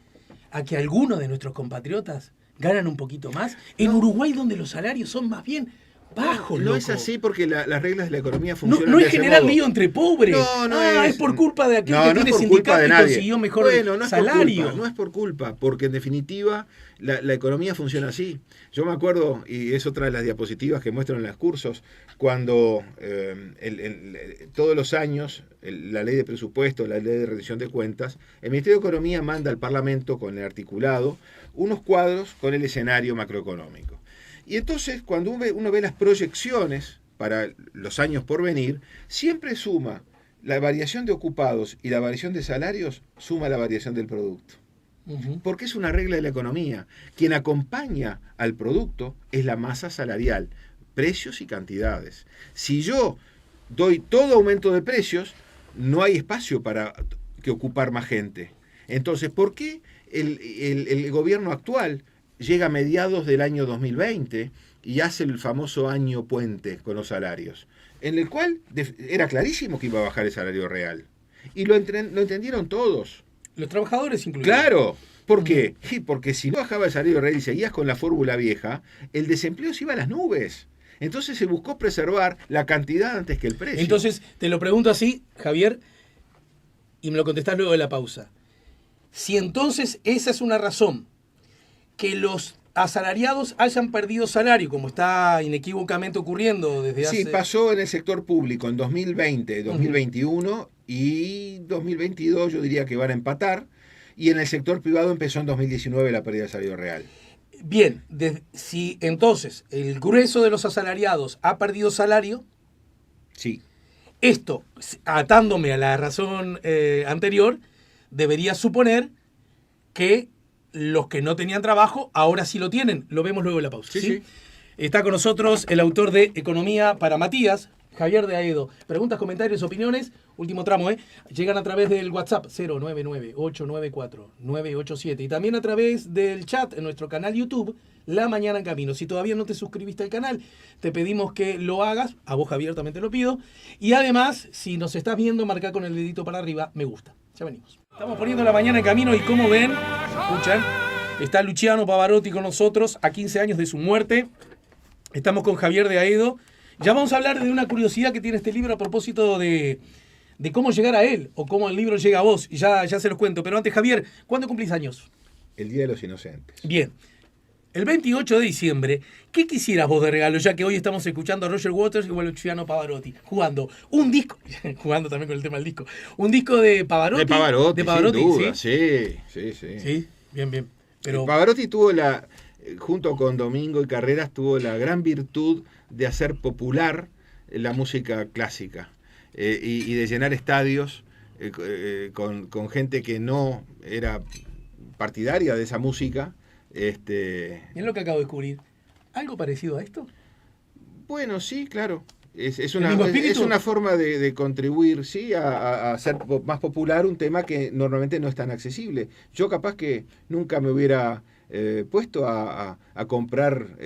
Speaker 1: a que algunos de nuestros compatriotas ganan un poquito más? En Uruguay, donde los salarios son más bien bajos,
Speaker 2: no
Speaker 1: loco.
Speaker 2: Es así porque las reglas de la economía funcionan
Speaker 1: no
Speaker 2: de
Speaker 1: es
Speaker 2: ese
Speaker 1: generar
Speaker 2: modo.
Speaker 1: lío entre pobres. Es por culpa de aquel que tiene sindicato y consiguió mejor salario.
Speaker 2: No es por culpa, porque en definitiva la economía funciona así. Yo me acuerdo, y es otra de las diapositivas que muestran en los cursos, cuando todos los años la ley de presupuesto, la ley de rendición de cuentas, el Ministerio de Economía manda al Parlamento con el articulado unos cuadros con el escenario macroeconómico. Y entonces, cuando uno ve las proyecciones para los años por venir, siempre suma la variación de ocupados y la variación de salarios, suma la variación del producto. Porque es una regla de la economía. Quien acompaña al producto es la masa salarial, precios y cantidades. Si yo doy todo aumento de precios, no hay espacio para que ocupar más gente. Entonces, ¿por qué el gobierno actual llega a mediados del año 2020 y hace el famoso año puente con los salarios, en el cual era clarísimo que iba a bajar el salario real? Y lo entendieron todos.
Speaker 1: Los trabajadores incluidos.
Speaker 2: Claro. ¿Por qué? Porque si no bajaba el salario real y seguías con la fórmula vieja, el desempleo se iba a las nubes. Entonces se buscó preservar la cantidad antes que el precio.
Speaker 1: Entonces, te lo pregunto así, Javier, y me lo contestás luego de la pausa. Si entonces esa es una razón, que los asalariados hayan perdido salario, como está inequívocamente ocurriendo desde hace...
Speaker 2: Sí, pasó en el sector público en 2020, 2021 y 2022 yo diría que van a empatar. y en el sector privado empezó en 2019 la pérdida de salario real.
Speaker 1: Bien, si entonces el grueso de los asalariados ha perdido salario,
Speaker 2: Sí.
Speaker 1: esto, atándome a la razón anterior, debería suponer que los que no tenían trabajo ahora sí lo tienen. Lo vemos luego en la pausa. ¿Sí? Está con nosotros el autor de Economía para Matías, Javier de Aedo. Preguntas, comentarios, opiniones, último tramo, llegan a través del WhatsApp 099-894-987 y también a través del chat en nuestro canal YouTube, La Mañana en Camino. Si todavía no te suscribiste al canal, te pedimos que lo hagas, a vos Javier también te lo pido, y además, si nos estás viendo, marca con el dedito para arriba, me gusta. Ya venimos. Estamos poniendo La Mañana en Camino y como ven, escuchan, está Luciano Pavarotti con nosotros a 15 años de su muerte. Estamos con Javier de Aedo. Ya vamos a hablar de una curiosidad que tiene este libro a propósito de cómo llegar a él o cómo el libro llega a vos. Ya se los cuento. Pero antes, Javier, ¿cuándo cumplís años?
Speaker 2: El Día de los Inocentes.
Speaker 1: Bien. El 28 de diciembre, ¿qué quisieras vos de regalo? Ya que hoy estamos escuchando a Roger Waters y a Luciano Pavarotti jugando un disco, jugando también con el tema del disco, un disco de Pavarotti.
Speaker 2: De Pavarotti, sin duda.
Speaker 1: ¿Sí?
Speaker 2: Sí.
Speaker 1: Sí, bien. Pero
Speaker 2: Pavarotti tuvo junto con Domingo y Carreras, tuvo la gran virtud de hacer popular la música clásica y de llenar estadios con gente que no era partidaria de esa música.
Speaker 1: Es lo que acabo de descubrir. ¿Algo parecido a esto?
Speaker 2: Bueno, sí, claro. Es una forma de contribuir, sí, a hacer más popular un tema que normalmente no es tan accesible. Yo capaz que nunca me hubiera puesto a comprar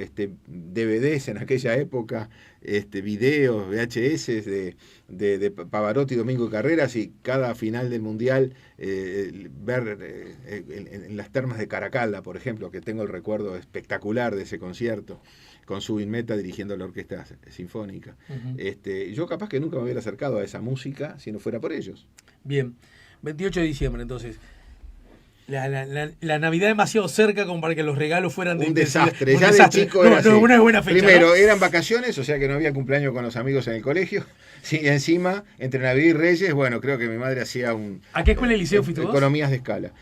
Speaker 2: DVDs en aquella época, videos, VHS de Pavarotti, Domingo y Carreras, y cada final del Mundial ver en las termas de Caracalla, por ejemplo, que tengo el recuerdo espectacular de ese concierto, con Zubin Mehta dirigiendo la orquesta sinfónica. Uh-huh. Yo capaz que nunca me hubiera acercado a esa música si no fuera por ellos.
Speaker 1: Bien, 28 de diciembre entonces. La Navidad demasiado cerca como para que los regalos fueran de
Speaker 2: un desastre.
Speaker 1: Un
Speaker 2: ya
Speaker 1: desastre.
Speaker 2: De chico era así.
Speaker 1: Una buena fecha.
Speaker 2: Primero,
Speaker 1: ¿no?
Speaker 2: Eran vacaciones, o sea que no había cumpleaños con los amigos en el colegio. Sí, y encima, entre Navidad y Reyes, bueno, creo que mi madre hacía
Speaker 1: ¿A qué escuela y liceo fuiste vos?
Speaker 2: Economías de escala.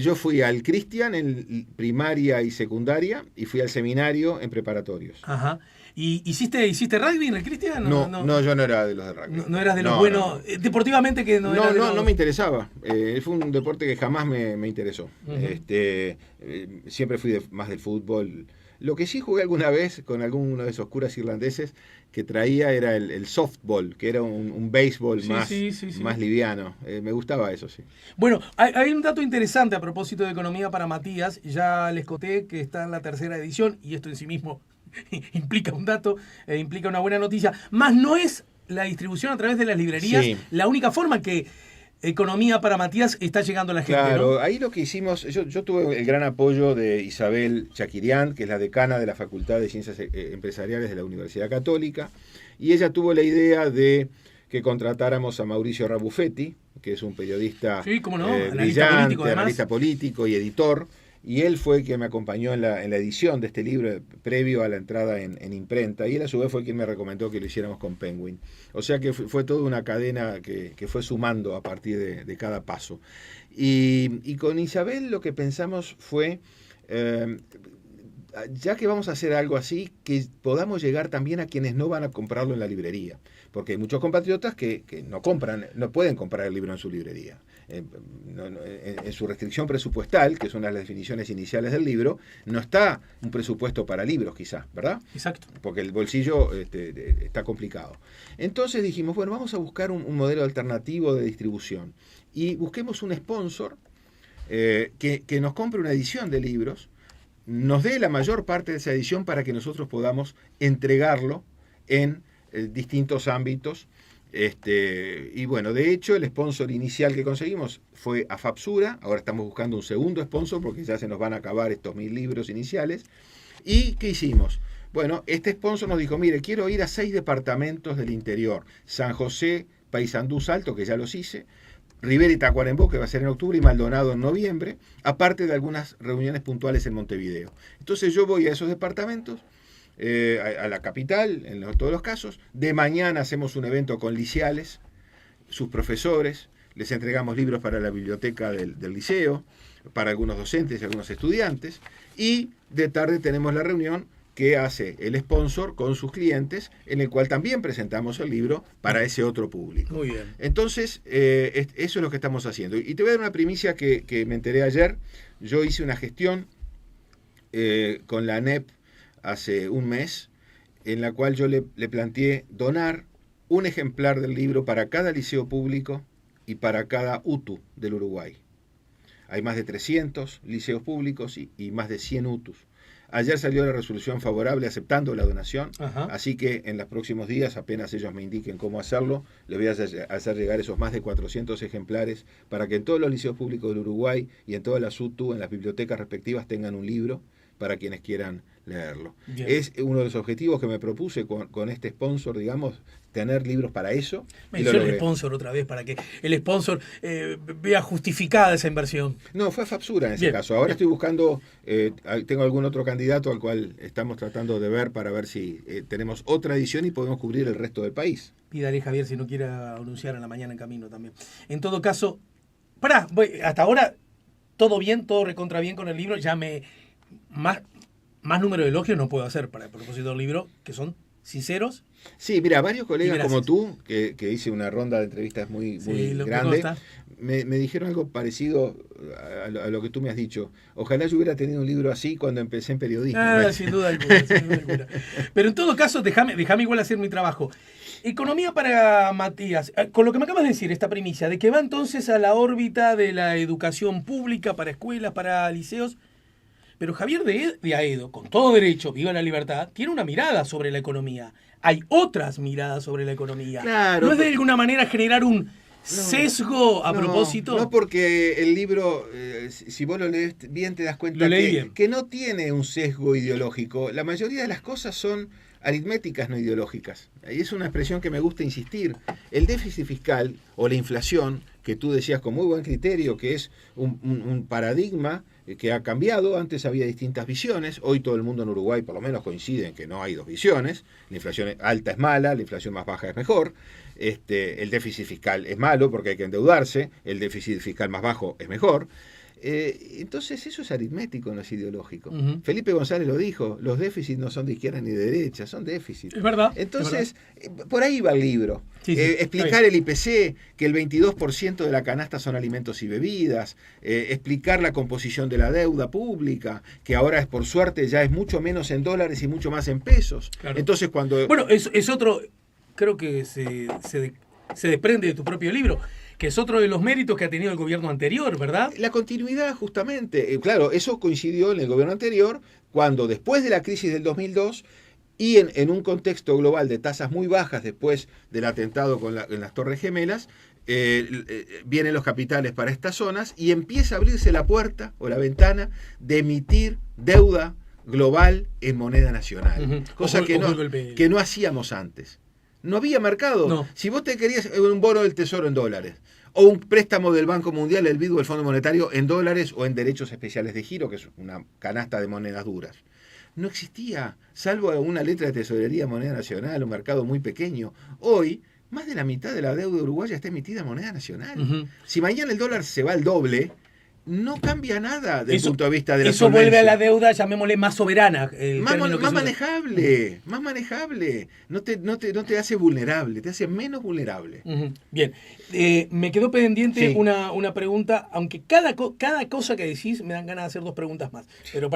Speaker 2: Yo fui al Christian en primaria y secundaria y fui al seminario en preparatorios.
Speaker 1: Ajá. ¿Y hiciste rugby en el Christian?
Speaker 2: No, yo no era de los de rugby.
Speaker 1: No eras de los buenos. No. Deportivamente que no era.
Speaker 2: No me interesaba. Fue un deporte que jamás me interesó. Uh-huh. Siempre fui más del fútbol. Lo que sí jugué alguna vez con alguno de esos curas irlandeses que traía era el softball, que era un béisbol más liviano. Me gustaba eso, sí.
Speaker 1: Bueno, hay un dato interesante a propósito de Economía para Matías. Ya les conté que está en la 3ª edición y esto en sí mismo implica un dato, implica una buena noticia, más no es la distribución a través de las librerías la única forma que Economía para Matías está llegando a la gente.
Speaker 2: Claro,
Speaker 1: ¿no?
Speaker 2: Ahí lo que hicimos, yo tuve el gran apoyo de Isabel Chakirian, que es la decana de la Facultad de Ciencias Empresariales de la Universidad Católica, y ella tuvo la idea de que contratáramos a Mauricio Rabuffetti, que es un periodista brillante, analista político y editor. Y él fue quien me acompañó en la edición de este libro previo a la entrada en imprenta. Y él a su vez fue quien me recomendó que lo hiciéramos con Penguin. O sea que fue toda una cadena que fue sumando a partir de cada paso. Y con Isabel lo que pensamos fue, ya que vamos a hacer algo así, que podamos llegar también a quienes no van a comprarlo en la librería. Porque hay muchos compatriotas que no pueden comprar el libro en su librería. En su restricción presupuestal, que es una de las definiciones iniciales del libro, no está un presupuesto para libros, quizás, ¿verdad?
Speaker 1: Exacto.
Speaker 2: Porque el bolsillo está complicado. Entonces dijimos, bueno, vamos a buscar un modelo alternativo de distribución. Y busquemos un sponsor que nos compre una edición de libros, nos dé la mayor parte de esa edición para que nosotros podamos entregarlo en distintos ámbitos. Y bueno, de hecho el sponsor inicial que conseguimos fue AFAPSURA. Ahora estamos buscando un segundo sponsor porque ya se nos van a acabar estos 1000 libros iniciales. ¿Y qué hicimos? Bueno, este sponsor nos dijo, mire, quiero ir a 6 departamentos del interior: San José, Paysandú, Salto, que ya los hice, Rivera y Tacuarembó, que va a ser en octubre, y Maldonado en noviembre, aparte de algunas reuniones puntuales en Montevideo. Entonces yo voy a esos departamentos, a la capital, en todos los casos. De mañana hacemos un evento con liciales, sus profesores, les entregamos libros para la biblioteca del liceo, para algunos docentes y algunos estudiantes, y de tarde tenemos la reunión que hace el sponsor con sus clientes, en el cual también presentamos el libro para ese otro público.
Speaker 1: Muy bien.
Speaker 2: Entonces, eso es lo que estamos haciendo. Y te voy a dar una primicia que me enteré ayer. Yo hice una gestión con la ANEP hace un mes, en la cual yo le planteé donar un ejemplar del libro para cada liceo público y para cada UTU del Uruguay. Hay más de 300 liceos públicos y más de 100 UTUs. Ayer salió la resolución favorable aceptando la donación, así que en los próximos días, apenas ellos me indiquen cómo hacerlo, les voy a hacer llegar esos más de 400 ejemplares para que en todos los liceos públicos del Uruguay y en todas las UTU, en las bibliotecas respectivas, tengan un libro para quienes quieran leerlo. Bien. Es uno de los objetivos que me propuse con este sponsor, digamos, tener libros para eso.
Speaker 1: Menciona el sponsor otra vez, para que el sponsor vea justificada esa inversión.
Speaker 2: No, fue Fapsura en ese caso. Ahora estoy buscando, tengo algún otro candidato al cual estamos tratando de ver para ver si tenemos otra edición y podemos cubrir el resto del país.
Speaker 1: Pídale, Javier, si no quiere anunciar en la mañana en camino también. En todo caso, hasta ahora todo bien, todo recontra bien con el libro, ya más número de elogios no puedo hacer para el propósito del libro, que son sinceros.
Speaker 2: Sí, mira, varios colegas como tú, que hice una ronda de entrevistas muy grande, me dijeron algo parecido a lo que tú me has dicho. Ojalá yo hubiera tenido un libro así cuando empecé en periodismo.
Speaker 1: Sin duda alguna. Pero en todo caso, déjame igual hacer mi trabajo. Economía para Matías, con lo que me acabas de decir, esta primicia, de que va entonces a la órbita de la educación pública para escuelas, para liceos. Pero Javier de Aedo, con todo derecho, viva la libertad, tiene una mirada sobre la economía. Hay otras miradas sobre la economía.
Speaker 2: Claro,
Speaker 1: ¿no es de alguna manera generar un sesgo a propósito?
Speaker 2: No, porque el libro, si vos lo lees bien, te das cuenta que no tiene un sesgo ideológico. La mayoría de las cosas son aritméticas, no ideológicas. Y es una expresión que me gusta insistir. El déficit fiscal o la inflación, que tú decías con muy buen criterio, que es un paradigma que ha cambiado. Antes había distintas visiones, hoy todo el mundo en Uruguay por lo menos coincide en que no hay dos visiones. La inflación alta es mala, la inflación más baja es mejor. El déficit fiscal es malo porque hay que endeudarse, el déficit fiscal más bajo es mejor. Entonces eso es aritmético, no es ideológico. Felipe González lo dijo, los déficits no son de izquierda ni de derecha, son déficits.
Speaker 1: Es verdad.
Speaker 2: Entonces, por ahí va el libro.
Speaker 1: Sí,
Speaker 2: explicar el IPC, que el 22% de la canasta son alimentos y bebidas, explicar la composición de la deuda pública, que ahora es por suerte ya es mucho menos en dólares y mucho más en pesos.
Speaker 1: Claro.
Speaker 2: Entonces cuando...
Speaker 1: Bueno, es otro, creo que se desprende de tu propio libro, que es otro de los méritos que ha tenido el gobierno anterior, ¿verdad?
Speaker 2: La continuidad, justamente. Claro, eso coincidió en el gobierno anterior, cuando después de la crisis del 2002 y en un contexto global de tasas muy bajas después del atentado en las Torres Gemelas, vienen los capitales para estas zonas y empieza a abrirse la puerta o la ventana de emitir deuda global en moneda nacional. Cosa que no hacíamos antes. No había mercado.
Speaker 1: No.
Speaker 2: Si vos te querías un bono del Tesoro en dólares, o un préstamo del Banco Mundial, el BID o el Fondo Monetario en dólares o en derechos especiales de giro, que es una canasta de monedas duras, no existía, salvo una letra de tesorería en moneda nacional, un mercado muy pequeño. Hoy, más de la mitad de la deuda uruguaya está emitida en moneda nacional. Si mañana el dólar se va al doble, no cambia nada desde el punto de vista de la
Speaker 1: solvencia. Vuelve a la deuda, llamémosle más soberana.
Speaker 2: Más manejable. No te hace vulnerable, te hace menos vulnerable.
Speaker 1: Bien. Me quedó pendiente una pregunta, aunque cada cosa que decís me dan ganas de hacer dos preguntas más. Pero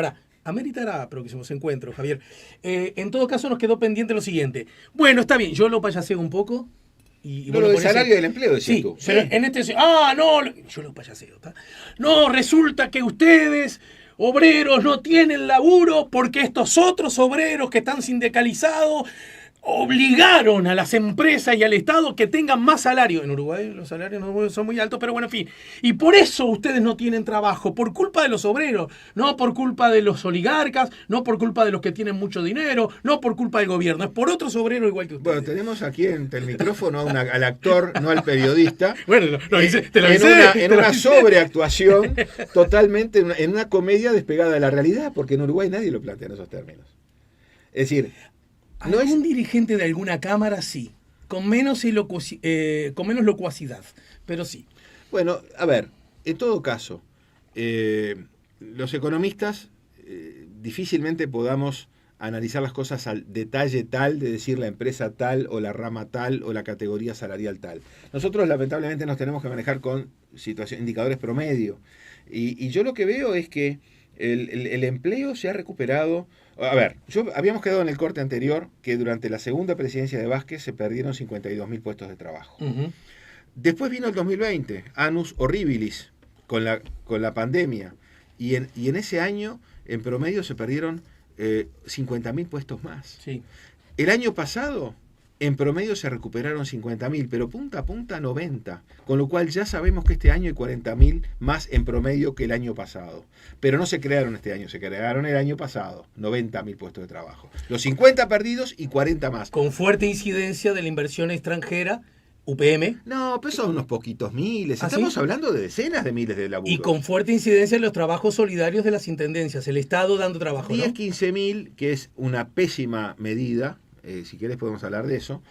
Speaker 1: ameritará próximos encuentros, Javier. En todo caso, nos quedó pendiente lo siguiente. Bueno, está bien, yo lo payaseo un poco.
Speaker 2: Lo del salario del empleo, decís tú.
Speaker 1: Pero en yo lo payaseo. No, resulta que ustedes, obreros, no tienen laburo porque estos otros obreros que están sindicalizados obligaron a las empresas y al Estado que tengan más salario. En Uruguay los salarios no son muy altos, pero bueno, en fin. Y por eso ustedes no tienen trabajo, por culpa de los obreros, no por culpa de los oligarcas, no por culpa de los que tienen mucho dinero, no por culpa del gobierno, es por otros obreros igual que ustedes.
Speaker 2: Bueno, tenemos aquí en el micrófono al actor, no al periodista.
Speaker 1: Bueno,
Speaker 2: en una sobreactuación totalmente, en una comedia despegada de la realidad, porque en Uruguay nadie lo plantea en esos términos. Es decir,
Speaker 1: algún dirigente de alguna cámara sí, con menos locuacidad, pero sí.
Speaker 2: Bueno, a ver, en todo caso, los economistas difícilmente podamos analizar las cosas al detalle tal de decir la empresa tal o la rama tal o la categoría salarial tal. Nosotros lamentablemente nos tenemos que manejar con indicadores promedio. Y yo lo que veo es que el empleo se ha recuperado. A ver, habíamos quedado en el corte anterior que durante la segunda presidencia de Vázquez se perdieron 52.000 puestos de trabajo.
Speaker 1: Uh-huh.
Speaker 2: Después vino el 2020, annus horribilis, con la pandemia. Y en ese año, en promedio, se perdieron 50.000 puestos más.
Speaker 1: Sí.
Speaker 2: El año pasado, en promedio se recuperaron 50.000, pero punta a punta 90. Con lo cual ya sabemos que este año hay 40.000 más en promedio que el año pasado. Pero no se crearon este año, se crearon el año pasado. 90.000 puestos de trabajo. Los 50 perdidos y 40 más.
Speaker 1: Con fuerte incidencia de la inversión extranjera, UPM.
Speaker 2: No, pero son unos poquitos miles. Estamos hablando de decenas de miles de laburos.
Speaker 1: Y con fuerte incidencia en los trabajos solidarios de las intendencias. El Estado dando trabajo,
Speaker 2: 10,
Speaker 1: ¿no?
Speaker 2: 15.000, que es una pésima medida. Si querés podemos hablar de eso.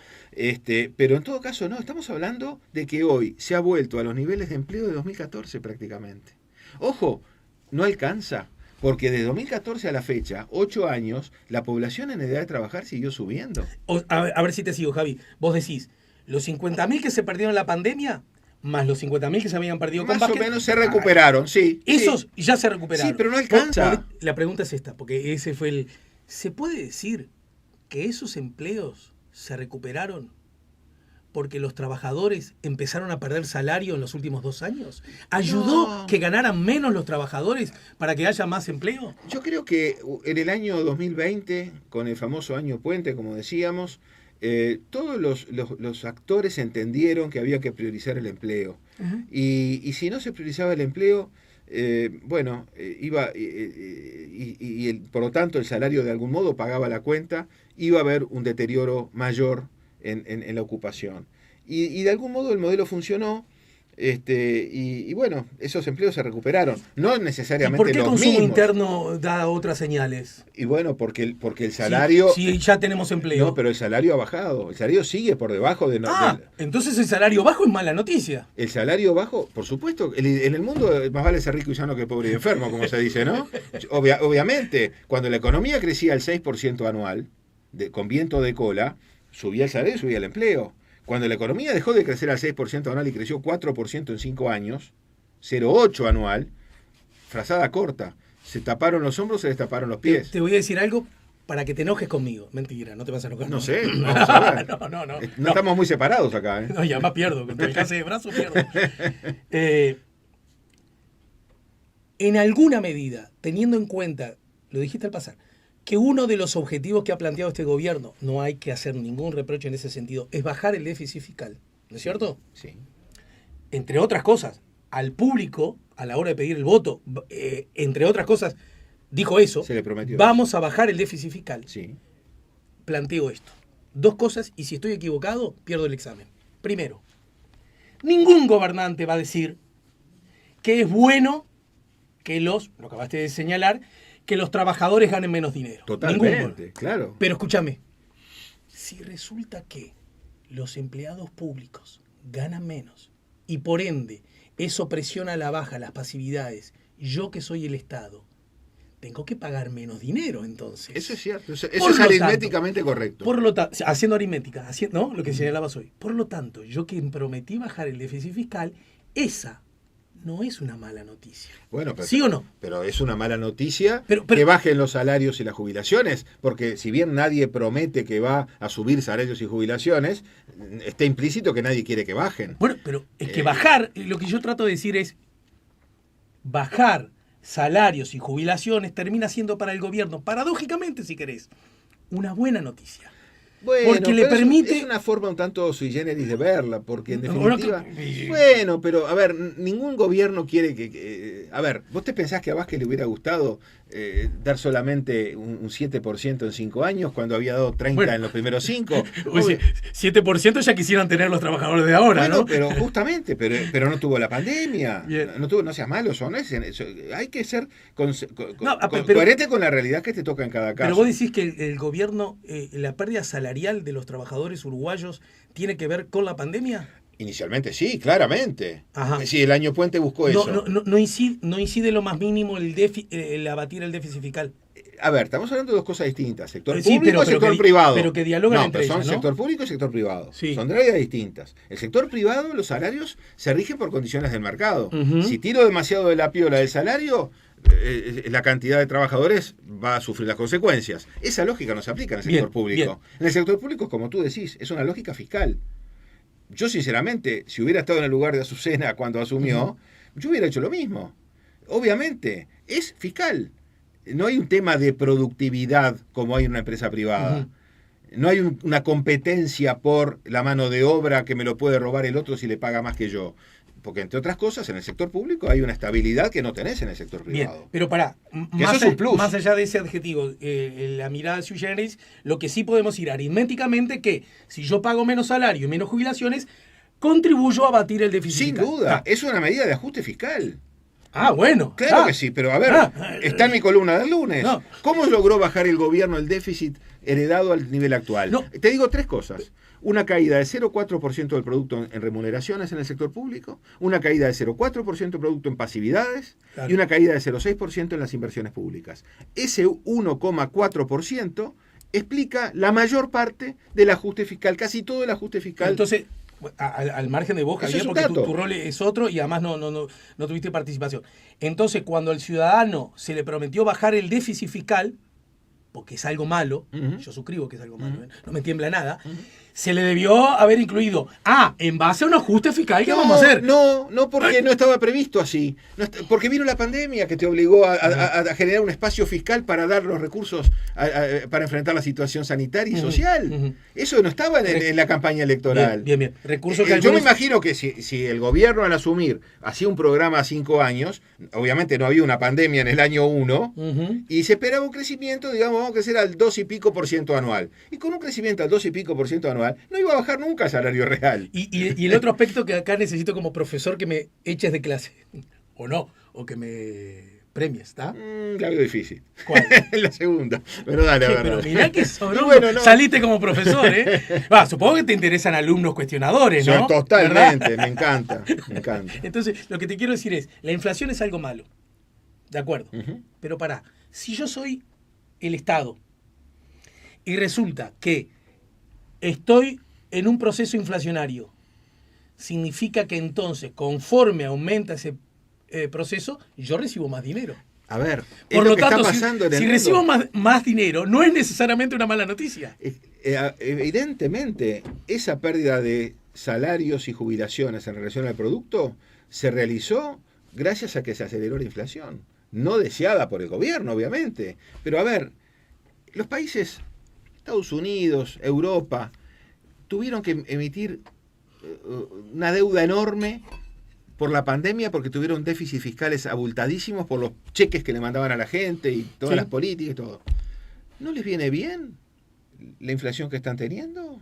Speaker 2: Pero en todo caso, no. Estamos hablando de que hoy se ha vuelto a los niveles de empleo de 2014 prácticamente. Ojo, no alcanza. Porque de 2014 a la fecha, 8 años, la población en edad de trabajar siguió subiendo.
Speaker 1: A ver si te sigo, Javi. Vos decís, los 50.000 que se perdieron en la pandemia, más los 50.000 que se habían perdido con
Speaker 2: Más
Speaker 1: Vázquez.
Speaker 2: o menos se recuperaron, sí.
Speaker 1: Esos ya se recuperaron.
Speaker 2: Sí, pero no alcanza.
Speaker 1: La pregunta es esta, porque ese fue el... ¿Se puede decir que esos empleos se recuperaron porque los trabajadores empezaron a perder salario en los últimos 2 años? ¿Ayudó que ganaran menos los trabajadores para que haya más empleo?
Speaker 2: Yo creo que en el año 2020, con el famoso año puente, como decíamos, todos los actores entendieron que había que priorizar el empleo. Uh-huh. Y si no se priorizaba el empleo, por lo tanto el salario de algún modo pagaba la cuenta, iba a haber un deterioro mayor en la ocupación. Y de algún modo el modelo funcionó. Bueno, esos empleos se recuperaron. No necesariamente
Speaker 1: los mismos. ¿Y por qué el consumo
Speaker 2: mismos.
Speaker 1: Interno da otras señales?
Speaker 2: Y bueno, porque el salario...
Speaker 1: Sí, ya tenemos empleo.
Speaker 2: No, pero el salario ha bajado. El salario sigue por debajo de...
Speaker 1: Entonces el salario bajo es mala noticia.
Speaker 2: El salario bajo, por supuesto, en el mundo más vale ser rico y sano que pobre y enfermo, como se dice, ¿no? Obviamente, cuando la economía crecía al 6% anual, con viento de cola, subía el salario y subía el empleo. Cuando la economía dejó de crecer al 6% anual y creció 4% en 5 años, 0,8 anual, frazada corta, se taparon los hombros, se les taparon los pies.
Speaker 1: Te voy a decir algo para que te enojes conmigo. Mentira, no te vas a enojar.
Speaker 2: No sé, vamos a ver. No estamos muy separados acá.
Speaker 1: No, ya más pierdo, con tu alcance de brazo pierdo. En alguna medida, teniendo en cuenta, lo dijiste al pasar, que uno de los objetivos que ha planteado este gobierno, no hay que hacer ningún reproche en ese sentido, es bajar el déficit fiscal, ¿no es cierto?
Speaker 2: Sí.
Speaker 1: Entre otras cosas, al público, a la hora de pedir el voto, entre otras cosas, dijo eso,
Speaker 2: se le prometió
Speaker 1: vamos a bajar el déficit fiscal.
Speaker 2: Sí.
Speaker 1: Planteo esto. 2 cosas, y si estoy equivocado, pierdo el examen. Primero, ningún gobernante va a decir que es bueno que lo acabaste de señalar, que los trabajadores ganen menos dinero.
Speaker 2: Totalmente, claro.
Speaker 1: Pero escúchame, si resulta que los empleados públicos ganan menos y por ende eso presiona a la baja las pasividades, yo que soy el Estado, tengo que pagar menos dinero entonces.
Speaker 2: Eso es cierto, eso es aritméticamente correcto.
Speaker 1: Por lo tanto, haciendo aritmética, ¿no? Lo que señalabas hoy. Por lo tanto, yo que prometí bajar el déficit fiscal, esa no es una mala noticia.
Speaker 2: Bueno, pero,
Speaker 1: ¿sí o no?
Speaker 2: Pero es una mala noticia que bajen los salarios y las jubilaciones, porque si bien nadie promete que va a subir salarios y jubilaciones, está implícito que nadie quiere que bajen.
Speaker 1: Bueno, pero es que bajar, lo que yo trato de decir es, bajar salarios y jubilaciones termina siendo para el gobierno, paradójicamente si querés, una buena noticia.
Speaker 2: Bueno,
Speaker 1: porque le permite...
Speaker 2: es una forma un tanto sui generis de verla, porque en definitiva... Bueno, pero a ver, ningún gobierno quiere que... a ver, ¿vos te pensás que a Vázquez le hubiera gustado dar solamente un 7% en 5 años cuando había dado 30 en los primeros 5?
Speaker 1: Pues 7% ya quisieran tener los trabajadores de ahora,
Speaker 2: bueno,
Speaker 1: ¿no?
Speaker 2: Pero justamente, pero no tuvo la pandemia. No seas malo, hay que ser coherente con la realidad que te toca en cada caso.
Speaker 1: Pero vos decís que el gobierno, la pérdida salarial de los trabajadores uruguayos tiene que ver con la pandemia.
Speaker 2: Inicialmente sí, claramente.
Speaker 1: Ajá.
Speaker 2: Sí, el año puente buscó eso.
Speaker 1: No incide lo más mínimo el abatir el déficit fiscal.
Speaker 2: A ver, estamos hablando de dos cosas distintas. Sector
Speaker 1: Sí,
Speaker 2: público y sector privado.
Speaker 1: Pero que dialogan entre
Speaker 2: son
Speaker 1: ellas, ¿no?
Speaker 2: sector público y sector privado.
Speaker 1: Sí.
Speaker 2: Son de áreas distintas. El sector privado, los salarios se rigen por condiciones del mercado.
Speaker 1: Uh-huh.
Speaker 2: Si tiro demasiado de la piola del salario, la cantidad de trabajadores va a sufrir las consecuencias. Esa lógica no se aplica en el sector público.
Speaker 1: Bien.
Speaker 2: En el sector público, como tú decís, es una lógica fiscal. Yo, sinceramente, si hubiera estado en el lugar de Azucena cuando asumió, yo hubiera hecho lo mismo. Obviamente, es fiscal. No hay un tema de productividad como hay en una empresa privada. No hay una competencia por la mano de obra que me lo puede robar el otro si le paga más que yo. Porque, entre otras cosas, en el sector público hay una estabilidad que no tenés en el sector privado.
Speaker 1: Bien, pero pará, más allá de ese adjetivo, la mirada sui generis, lo que sí podemos ir aritméticamente que si yo pago menos salario y menos jubilaciones, contribuyo a abatir el déficit
Speaker 2: fiscal. Sin duda, es una medida de ajuste fiscal.
Speaker 1: Bueno.
Speaker 2: Claro que sí, pero a ver, está en mi columna del lunes. No. ¿Cómo logró bajar el gobierno el déficit heredado al nivel actual? No. Te digo tres cosas. Una caída de 0,4% del producto en remuneraciones en el sector público, una caída de 0,4% del producto en pasividades y una caída de 0,6% en las inversiones públicas. Ese 1,4% explica la mayor parte del ajuste fiscal, casi todo el ajuste fiscal.
Speaker 1: Entonces, al margen de vos, Javier, porque tu rol es otro y además no tuviste participación. Entonces, cuando al ciudadano se le prometió bajar el déficit fiscal, porque es algo malo, yo suscribo que es algo malo, no me tiembla nada, se le debió haber incluido, en base a un ajuste fiscal, ¿qué vamos a hacer?
Speaker 2: No, porque no estaba previsto así. Porque vino la pandemia que te obligó a generar un espacio fiscal para dar los recursos para enfrentar la situación sanitaria y social. Eso no estaba en la campaña electoral.
Speaker 1: Bien. Recursos que
Speaker 2: yo me imagino que si el gobierno al asumir hacía un programa a 5 años, obviamente no había una pandemia en el año 1, y se esperaba un crecimiento, digamos, vamos a crecer al 2 y pico % anual. Y con un crecimiento al 2 y pico % anual, no iba a bajar nunca el salario real.
Speaker 1: Y el otro aspecto que acá necesito como profesor que me eches de clase, o no, o que me premies, ¿está?
Speaker 2: La veo difícil.
Speaker 1: ¿Cuál?
Speaker 2: La segunda. Pero dale, a ver.
Speaker 1: Pero mirá que sobró. Saliste como profesor, ¿eh? Supongo que te interesan alumnos cuestionadores, ¿no?
Speaker 2: Totalmente,
Speaker 1: ¿verdad?
Speaker 2: me encanta.
Speaker 1: Entonces, lo que te quiero decir es, la inflación es algo malo, de acuerdo, pero pará, si yo soy el Estado y resulta que estoy en un proceso inflacionario, significa que entonces, conforme aumenta ese proceso, yo recibo más dinero.
Speaker 2: A ver,
Speaker 1: por lo tanto, si recibo más dinero, no es necesariamente una mala noticia.
Speaker 2: Evidentemente, esa pérdida de salarios y jubilaciones en relación al producto se realizó gracias a que se aceleró la inflación. No deseada por el gobierno, obviamente. Pero a ver, los países, Estados Unidos, Europa, tuvieron que emitir una deuda enorme por la pandemia porque tuvieron déficits fiscales abultadísimos por los cheques que le mandaban a la gente y todas las políticas y todo. ¿No les viene bien la inflación que están teniendo?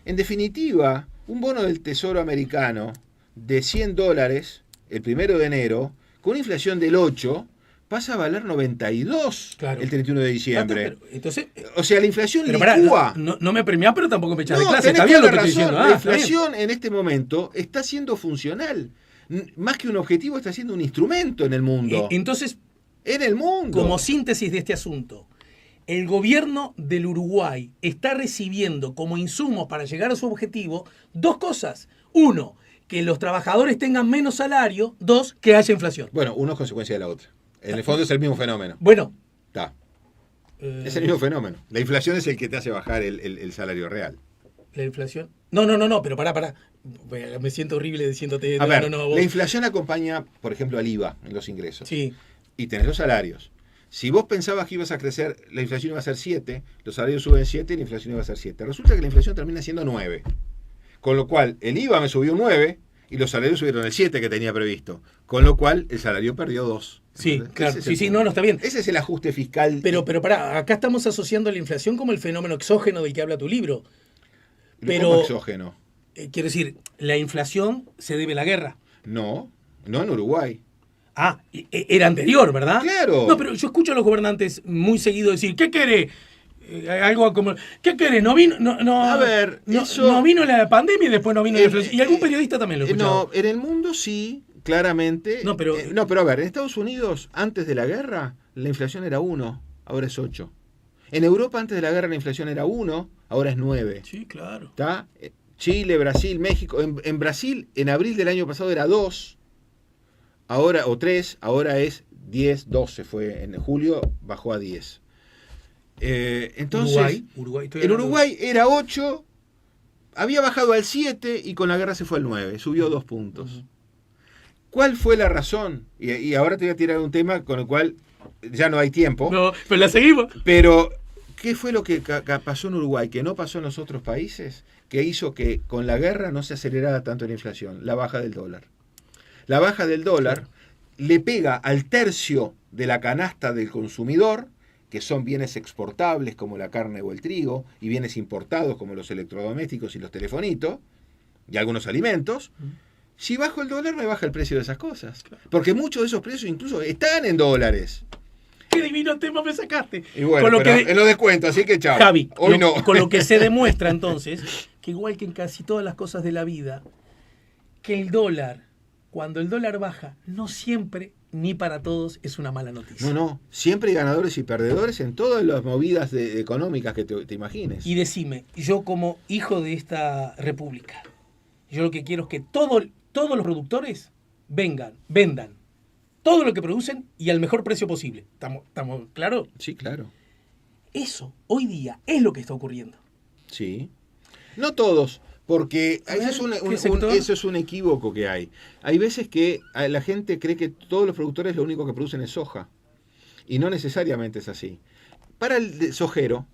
Speaker 2: En definitiva, un bono del Tesoro americano de $100 el 1 de enero, con una inflación del 8%, pasa a valer 92 el 31 de diciembre.
Speaker 1: Entonces,
Speaker 2: o sea, la inflación licúa.
Speaker 1: No me premiás, pero tampoco me echás de clase. Está bien lo que estoy diciendo.
Speaker 2: La inflación en este momento está siendo funcional. Más que un objetivo, está siendo un instrumento en el mundo.
Speaker 1: Entonces,
Speaker 2: en el mundo.
Speaker 1: Como síntesis de este asunto, el gobierno del Uruguay está recibiendo como insumos para llegar a su objetivo dos cosas. Uno, que los trabajadores tengan menos salario. Dos, que haya inflación.
Speaker 2: Bueno, uno es consecuencia de la otra. En el fondo es el mismo fenómeno.
Speaker 1: Bueno.
Speaker 2: Es el mismo fenómeno. La inflación es el que te hace bajar el salario real.
Speaker 1: ¿La inflación? No, pero pará. Me siento horrible diciéndote...
Speaker 2: A ver, la inflación acompaña, por ejemplo, al IVA en los ingresos.
Speaker 1: Sí.
Speaker 2: Y tenés los salarios. Si vos pensabas que ibas a crecer, la inflación iba a ser 7, los salarios suben 7 y la inflación iba a ser 7. Resulta que la inflación termina siendo 9. Con lo cual, el IVA me subió 9 y los salarios subieron el 7 que tenía previsto. Con lo cual, el salario perdió 2.
Speaker 1: Sí, entonces, claro. Sí, no, está bien.
Speaker 2: Ese es el ajuste fiscal.
Speaker 1: Pero pará, acá estamos asociando la inflación como el fenómeno exógeno del que habla tu libro.
Speaker 2: ¿Cómo exógeno?
Speaker 1: Quiero decir, la inflación se debe a la guerra.
Speaker 2: No en Uruguay.
Speaker 1: Era anterior, ¿verdad?
Speaker 2: Claro.
Speaker 1: No, pero yo escucho a los gobernantes muy seguido decir, ¿qué querés? Algo como, ¿qué querés? No vino,
Speaker 2: A ver,
Speaker 1: no vino la pandemia y después no vino la inflación. Y algún periodista también lo escuchó.
Speaker 2: No, en el mundo sí, claramente.
Speaker 1: No, pero
Speaker 2: a ver, en Estados Unidos, antes de la guerra, la inflación era 1, ahora es 8. En Europa, antes de la guerra, la inflación era 1, ahora es 9.
Speaker 1: Sí, claro.
Speaker 2: ¿Está? Chile, Brasil, México. En Brasil, en abril del año pasado era 2, ahora, o 3, ahora es 10, 12 fue. En julio bajó a 10. Entonces, en Uruguay era 8, había bajado al 7 y con la guerra se fue al 9, subió 2 puntos. Uh-huh. ¿Cuál fue la razón? Y ahora te voy a tirar un tema con el cual ya no hay tiempo.
Speaker 1: No, pero la seguimos.
Speaker 2: Pero, ¿qué fue lo que pasó en Uruguay, que no pasó en los otros países, que hizo que con la guerra no se acelerara tanto la inflación? La baja del dólar. La baja del dólar le pega al tercio de la canasta del consumidor, que son bienes exportables como la carne o el trigo, y bienes importados como los electrodomésticos y los telefonitos, y algunos alimentos. Si bajo el dólar, me baja el precio de esas cosas. Porque muchos de esos precios incluso están en dólares.
Speaker 1: ¡Qué divino tema me sacaste!
Speaker 2: Y bueno, con lo pero en lo descuento, así que chao.
Speaker 1: Javi,
Speaker 2: hoy no.
Speaker 1: Con lo que se demuestra entonces, que igual que en casi todas las cosas de la vida, que el dólar, cuando el dólar baja, no siempre ni para todos es una mala noticia.
Speaker 2: No, siempre hay ganadores y perdedores en todas las movidas económicas que te imagines.
Speaker 1: Y decime, yo como hijo de esta república, yo lo que quiero es que todos los productores vendan todo lo que producen y al mejor precio posible. ¿Estamos claros?
Speaker 2: Sí, claro.
Speaker 1: Eso, hoy día, es lo que está ocurriendo.
Speaker 2: Sí. No todos. Porque eso es un equívoco que hay. Hay veces que la gente cree que todos los productores lo único que producen es soja. Y no necesariamente es así. Para el sojero,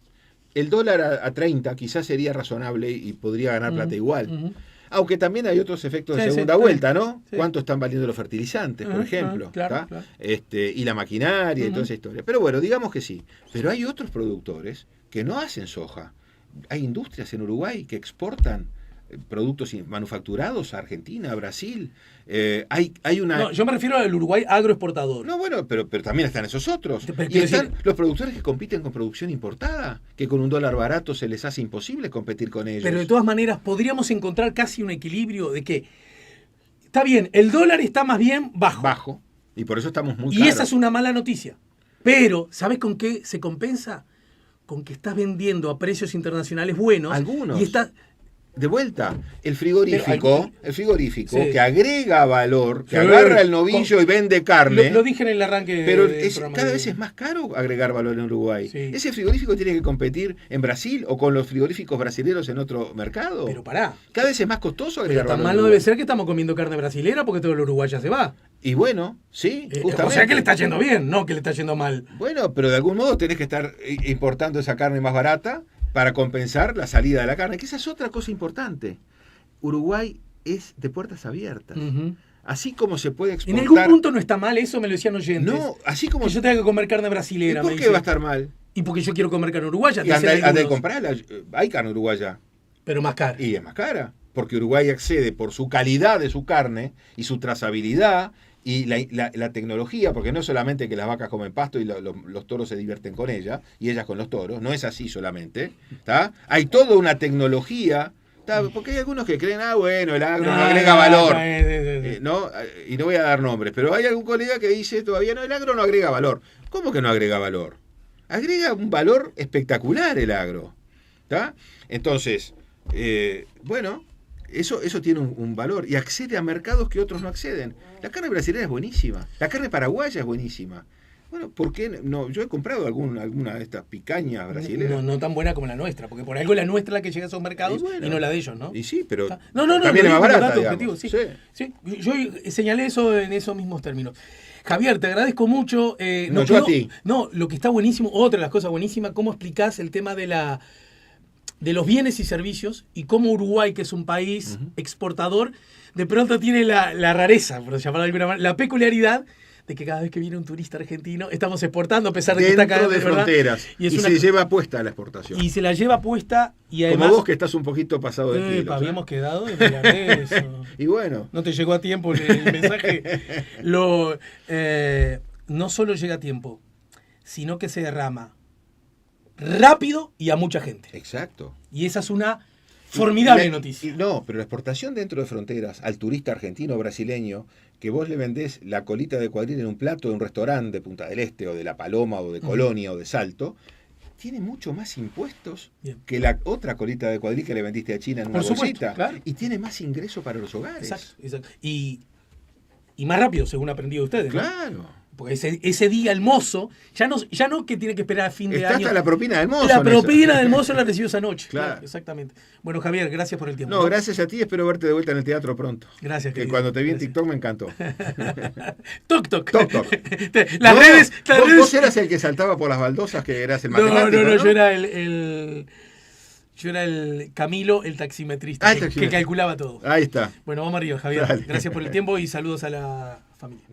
Speaker 2: el dólar a 30 quizás sería razonable y podría ganar plata igual. Aunque también hay otros efectos de segunda vuelta, ¿no? Sí. ¿Cuánto están valiendo los fertilizantes, por ejemplo?
Speaker 1: Claro.
Speaker 2: Y la maquinaria y toda esa historia. Pero bueno, digamos que sí. Pero hay otros productores que no hacen soja. Hay industrias en Uruguay que exportan productos manufacturados a Argentina, a Brasil. Hay una...
Speaker 1: No, yo me refiero al Uruguay agroexportador.
Speaker 2: No, bueno, pero también están esos otros. Y están los productores que compiten con producción importada, que con un dólar barato se les hace imposible competir con ellos.
Speaker 1: Pero de todas maneras podríamos encontrar casi un equilibrio de que, está bien, el dólar está más bien bajo.
Speaker 2: Bajo, y por eso estamos muy
Speaker 1: caros. Y esa es una mala noticia. Pero, ¿sabes con qué se compensa? Con que estás vendiendo a precios internacionales buenos.
Speaker 2: Algunos.
Speaker 1: Y estás...
Speaker 2: De vuelta, el frigorífico sí, que agrega valor, que agarra el novillo y vende carne.
Speaker 1: Lo dije en el arranque.
Speaker 2: Pero cada vez es más caro agregar valor en Uruguay. Sí. ¿Ese frigorífico tiene que competir en Brasil o con los frigoríficos brasileños en otro mercado?
Speaker 1: Pero pará.
Speaker 2: Cada vez es más costoso agregar valor.
Speaker 1: Tan mal no debe ser que estamos comiendo carne brasilera porque todo el Uruguay ya se va.
Speaker 2: Y bueno, sí,
Speaker 1: justamente. O sea que le está yendo bien, no que le está yendo mal.
Speaker 2: Bueno, pero de algún modo tenés que estar importando esa carne más barata para compensar la salida de la carne, que esa es otra cosa importante. Uruguay es de puertas abiertas. Así como se puede exportar...
Speaker 1: En algún punto no está mal, eso me lo decían oyentes.
Speaker 2: No, así como...
Speaker 1: Que yo tenga que comer carne brasilera.
Speaker 2: ¿Y por qué va a estar mal?
Speaker 1: Y porque yo quiero comer carne uruguaya.
Speaker 2: Y anda a comprarla. Hay carne uruguaya.
Speaker 1: Pero más cara.
Speaker 2: Y es más cara. Porque Uruguay accede por su calidad de su carne y su trazabilidad y la tecnología, porque no es solamente que las vacas comen pasto y los toros se divierten con ellas, y ellas con los toros, no es así solamente, ¿tá? Hay toda una tecnología, ¿tá? Porque hay algunos que creen, bueno, el agro no agrega valor, ¿no? Y no voy a dar nombres, pero hay algún colega que dice todavía, no, el agro no agrega valor. ¿Cómo que no agrega valor? Agrega un valor espectacular el agro, ¿tá? Entonces, bueno... Eso tiene un valor y accede a mercados que otros no acceden. La carne brasileña es buenísima, la carne paraguaya es buenísima. Bueno, ¿por qué no? Yo he comprado alguna de estas picañas brasileñas.
Speaker 1: No tan buena como la nuestra, porque por algo la nuestra es la que llega a esos mercados y no la de ellos, ¿no?
Speaker 2: Y sí, pero
Speaker 1: también
Speaker 2: es más barata,
Speaker 1: sí. Yo señalé eso en esos mismos términos. Javier, te agradezco mucho.
Speaker 2: Yo a ti.
Speaker 1: No, lo que está buenísimo, otra de las cosas buenísimas, cómo explicás el tema de los bienes y servicios y cómo Uruguay, que es un país exportador, de pronto tiene la rareza, por llamarlo de alguna manera, la peculiaridad de que cada vez que viene un turista argentino estamos exportando a pesar de que está acá
Speaker 2: de fronteras y se lleva puesta la exportación.
Speaker 1: Y se la lleva puesta y además...
Speaker 2: Como vos que estás un poquito pasado de kilos.
Speaker 1: Habíamos quedado de mirar eso.
Speaker 2: Y bueno.
Speaker 1: No te llegó a tiempo el mensaje. No solo llega a tiempo, sino que se derrama rápido y a mucha gente.
Speaker 2: Exacto.
Speaker 1: Y esa es una formidable noticia.
Speaker 2: No, pero la exportación dentro de fronteras al turista argentino o brasileño, que vos le vendés la colita de cuadril en un plato de un restaurante de Punta del Este o de La Paloma o de Colonia o de Salto, tiene mucho más impuestos que la otra colita de cuadril que le vendiste a China en una bolsita. Claro. Y tiene más ingreso para los hogares.
Speaker 1: Exacto. Y más rápido, según aprendido ustedes.
Speaker 2: Claro.
Speaker 1: ¿No? Porque ese día el mozo, ya no que tiene que esperar a fin de año.
Speaker 2: Hasta la propina del mozo.
Speaker 1: La propina del mozo la recibió esa noche.
Speaker 2: Claro.
Speaker 1: Exactamente. Bueno, Javier, gracias por el tiempo.
Speaker 2: No, gracias a ti, espero verte de vuelta en el teatro pronto.
Speaker 1: Gracias.
Speaker 2: Que cuando te vi en TikTok me encantó.
Speaker 1: Toc.
Speaker 2: Las redes. ¿Vos eras el que saltaba por las baldosas, que eras el matemático?
Speaker 1: No, yo era Yo era el Camilo, el taximetrista, que calculaba todo.
Speaker 2: Ahí está.
Speaker 1: Bueno, vamos arriba, Javier. Dale. Gracias por el tiempo y saludos a la familia.